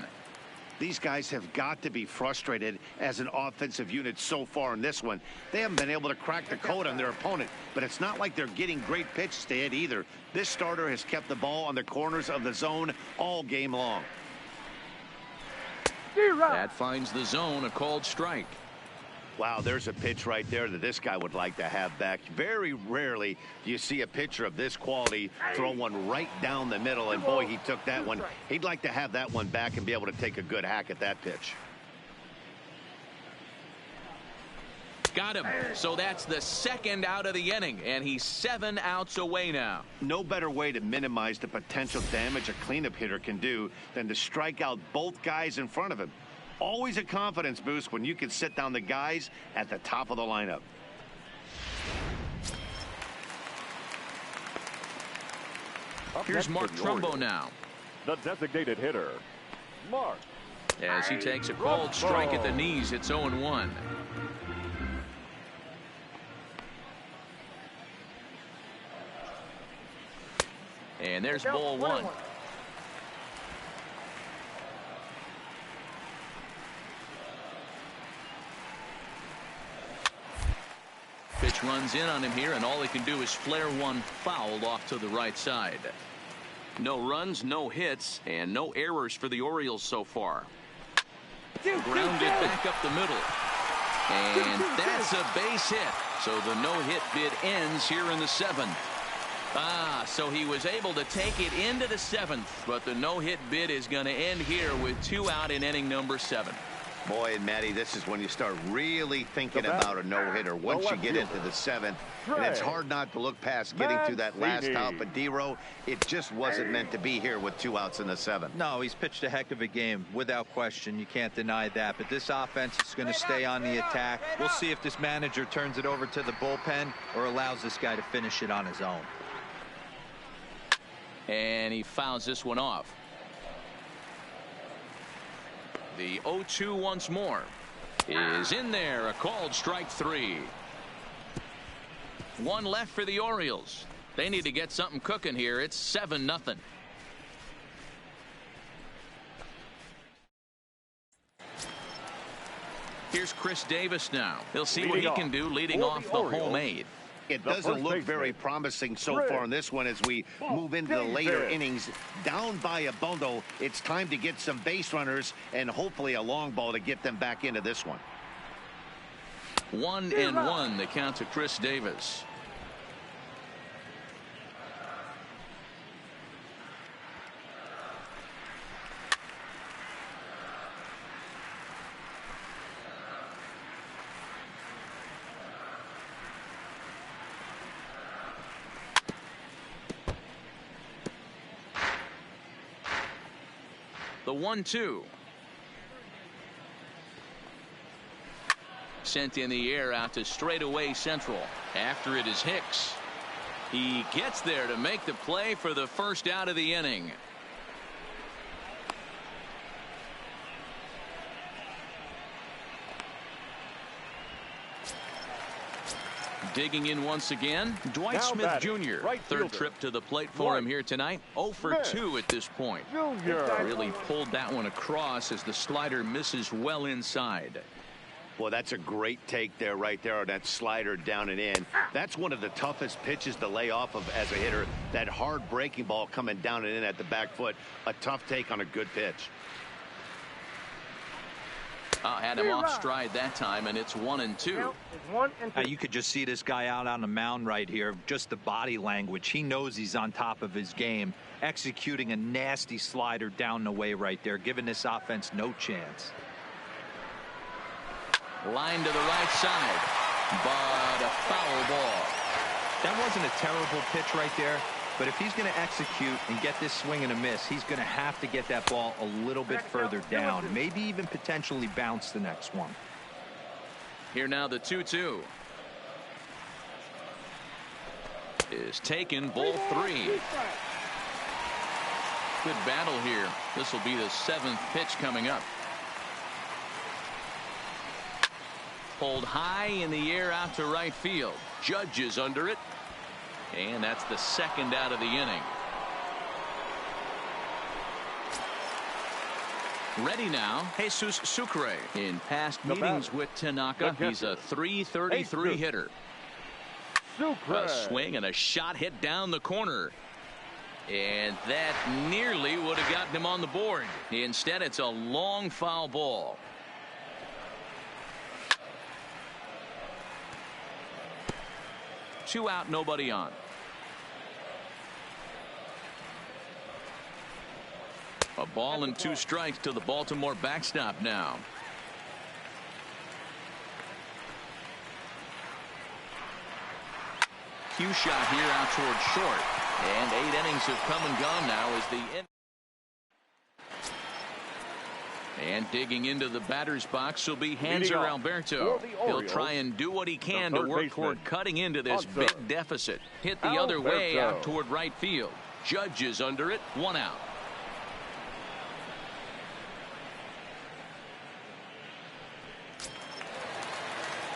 Speaker 2: These guys have got to be frustrated as an offensive unit so far in this one. They haven't been able to crack the code on their opponent, but it's not like they're getting great pitches to hit either. This starter has kept the ball on the corners of the zone all game long.
Speaker 1: That finds the zone, a called strike.
Speaker 2: Wow, there's a pitch right there that this guy would like to have back. Very rarely do you see a pitcher of this quality throw one right down the middle, and boy, he took that one. He'd like to have that one back and be able to take a good hack at that pitch.
Speaker 1: Got him. So that's the second out of the inning, and he's 7 outs away now.
Speaker 2: No better way to minimize the potential damage a cleanup hitter can do than to strike out both guys in front of him. Always a confidence boost when you can sit down the guys at the top of the lineup.
Speaker 1: Here's Mark Trumbo now.
Speaker 4: The designated hitter, Mark.
Speaker 1: As he takes a called strike at the knees, it's 0-1. And there's ball 1. Pitch runs in on him here, and all he can do is flare one foul off to the right side. No runs, no hits, and no errors for the Orioles so far. Grounded back up the middle. And that's a base hit. So the no-hit bid ends here in the 7th. So he was able to take it into the 7th, but the no-hit bid is going to end here with 2 out in inning number 7.
Speaker 2: Boy, and Matty, this is when you start really thinking about a no-hitter. Once you get into the 7th, and it's hard not to look past getting through that last out. But D-Row, it just wasn't meant to be here with 2 outs in the 7th.
Speaker 3: No, he's pitched a heck of a game, without question. You can't deny that. But this offense is going to stay on the attack. We'll see if this manager turns it over to the bullpen or allows this guy to finish it on his own.
Speaker 1: And he fouls this one off. The 0-2 once more is in there, a called strike 3. 1 left for the Orioles. They need to get something cooking here. It's 7-0. Here's Chris Davis now. He'll see what he can do leading off the homemade.
Speaker 2: It doesn't look very promising so far in this one as we move into the later innings. Down by a bundle, it's time to get some base runners and hopefully a long ball to get them back into this one.
Speaker 1: 1-1 the count to Chris Davis. The 1-2. Sent in the air out to straightaway central. After it is Hicks. He gets there to make the play for the first out of the inning. Digging in once again, Dwight Smith Jr. Third trip to the plate for him here tonight. 0 for 2 at this point. Really pulled that one across as the slider misses well inside.
Speaker 2: Well, that's a great take there, right there on that slider down and in. That's one of the toughest pitches to lay off of as a hitter. That hard breaking ball coming down and in at the back foot. A tough take on a good pitch.
Speaker 1: Had him off stride that time, and it's 1-2.
Speaker 3: You could just see this guy out on the mound right here. Just the body language. He knows he's on top of his game. Executing a nasty slider down the way right there, giving this offense no chance.
Speaker 1: Line to the right side, but a foul ball.
Speaker 3: That wasn't a terrible pitch right there, but if he's going to execute and get this swing and a miss, he's going to have to get that ball a little bit further down, maybe even potentially bounce the next one.
Speaker 1: Here now the 2-2 is taken, ball 3. Good battle here. This will be the 7th pitch coming up. Pulled high in the air out to right field. Judge is under it. And that's the 2nd out of the inning. Ready now, Jesus Sucre. In past meetings with Tanaka, he's a .333 hitter. A swing and a shot hit down the corner. And that nearly would have gotten him on the board. Instead, it's a long foul ball. Two out, nobody on. A ball and 2 strikes to the Baltimore backstop now. Cue shot here out towards short. And 8 innings have come and gone now as the end. And digging into the batter's box will be Hanser Alberto. He'll try and do what he can to work toward cutting into this big deficit. Hit the other way out toward right field. Judge is under it. 1 out.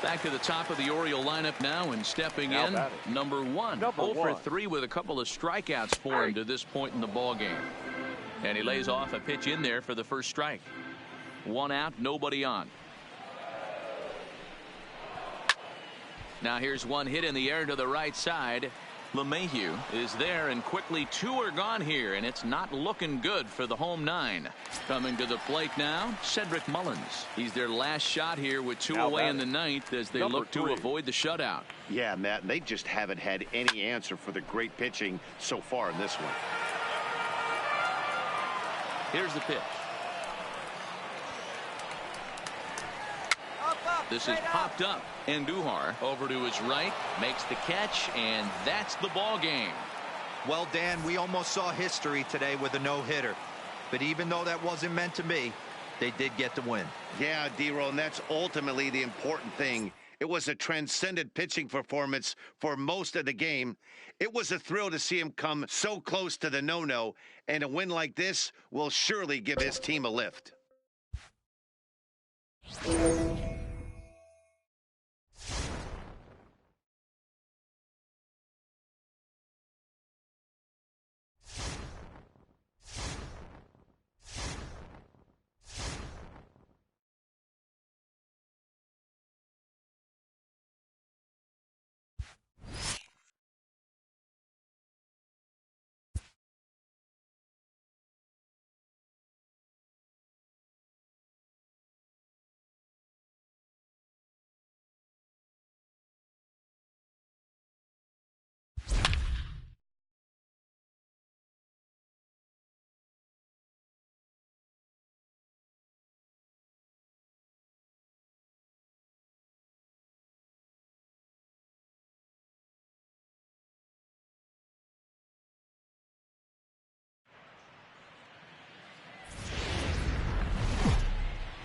Speaker 1: Back to the top of the Oriole lineup now, and stepping in, number 1. 0 for 3 with a couple of strikeouts for him to this point in the ball game. And he lays off a pitch in there for the first strike. 1 out, nobody on. Now here's one hit in the air to the right side. LeMahieu is there, and quickly 2 are gone here, and it's not looking good for the home 9. Coming to the plate now, Cedric Mullins. He's their last shot here with 2 away in the 9th as they look to avoid the shutout.
Speaker 2: Yeah, Matt, they just haven't had any answer for the great pitching so far in this one.
Speaker 1: Here's the pitch. This is popped up. Andujar over to his right, makes the catch, and that's the ball game.
Speaker 3: Well, Dan, we almost saw history today with a no-hitter. But even though that wasn't meant to be, they did get the win.
Speaker 2: Yeah, D-Roll, and that's ultimately the important thing. It was a transcendent pitching performance for most of the game. It was a thrill to see him come so close to the no-no, and a win like this will surely give his team a lift.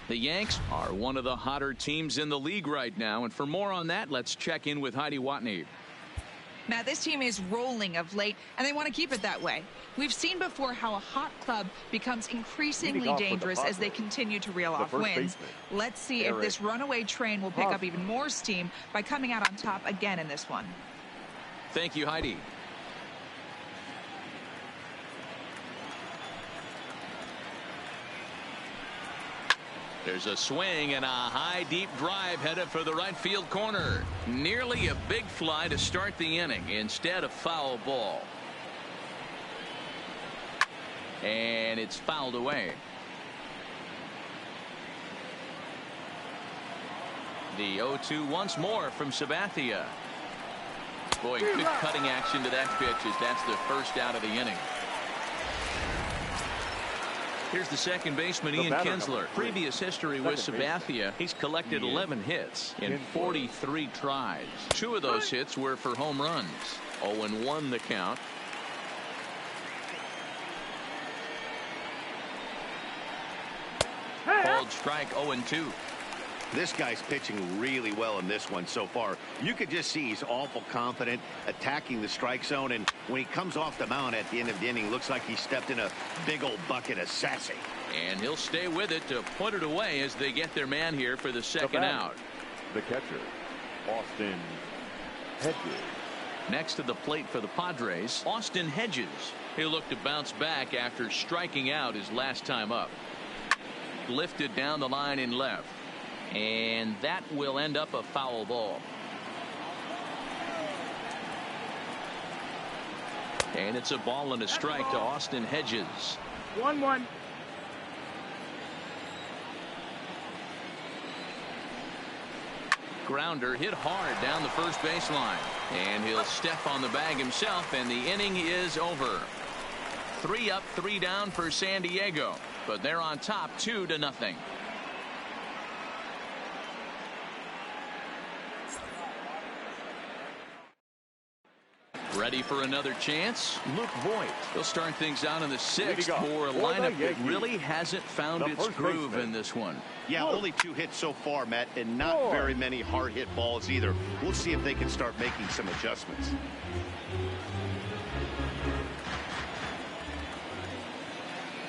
Speaker 1: The Yanks are one of the hotter teams in the league right now, and for more on that, let's check in with Heidi Watney.
Speaker 7: Matt, this team is rolling of late, and they want to keep it that way. We've seen before how a hot club becomes increasingly dangerous as they continue to reel off wins. Let's see if this runaway train will pick up even more steam by coming out on top again in this one.
Speaker 1: Thank you, Heidi. There's a swing and a high deep drive headed for the right field corner. Nearly a big fly to start the inning. Instead, a foul ball. And it's fouled away. The 0-2 once more from Sabathia. Boy, good cutting action to that pitch as that's the first out of the inning. Here's the second baseman, Ian Kinsler. Previous history with Sabathia. He's collected 11 hits in 43 tries. 2 of those hits were for home runs. 0-1 the count. Called strike 0-2.
Speaker 2: This guy's pitching really well in this one so far. You could just see he's awful confident attacking the strike zone, and when he comes off the mound at the end of the inning, looks like he stepped in a big old bucket of sassy.
Speaker 1: And he'll stay with it to put it away as they get their man here for the second out.
Speaker 4: The catcher, Austin Hedges.
Speaker 1: Next to the plate for the Padres, Austin Hedges. He'll look to bounce back after striking out his last time up. Lifted down the line in left. And that will end up a foul ball. And it's a ball and a strike to Austin Hedges.
Speaker 5: 1-1.
Speaker 1: Grounder hit hard down the first baseline. And he'll step on the bag himself, and the inning is over. 3 up, 3 down for San Diego. But they're on top 2-0. Ready for another chance? Luke Voigt. He'll start things out in the 6th for a lineup that really hasn't found its groove in this one.
Speaker 2: Yeah, only 2 hits so far, Matt, and not very many hard hit balls either. We'll see if they can start making some adjustments.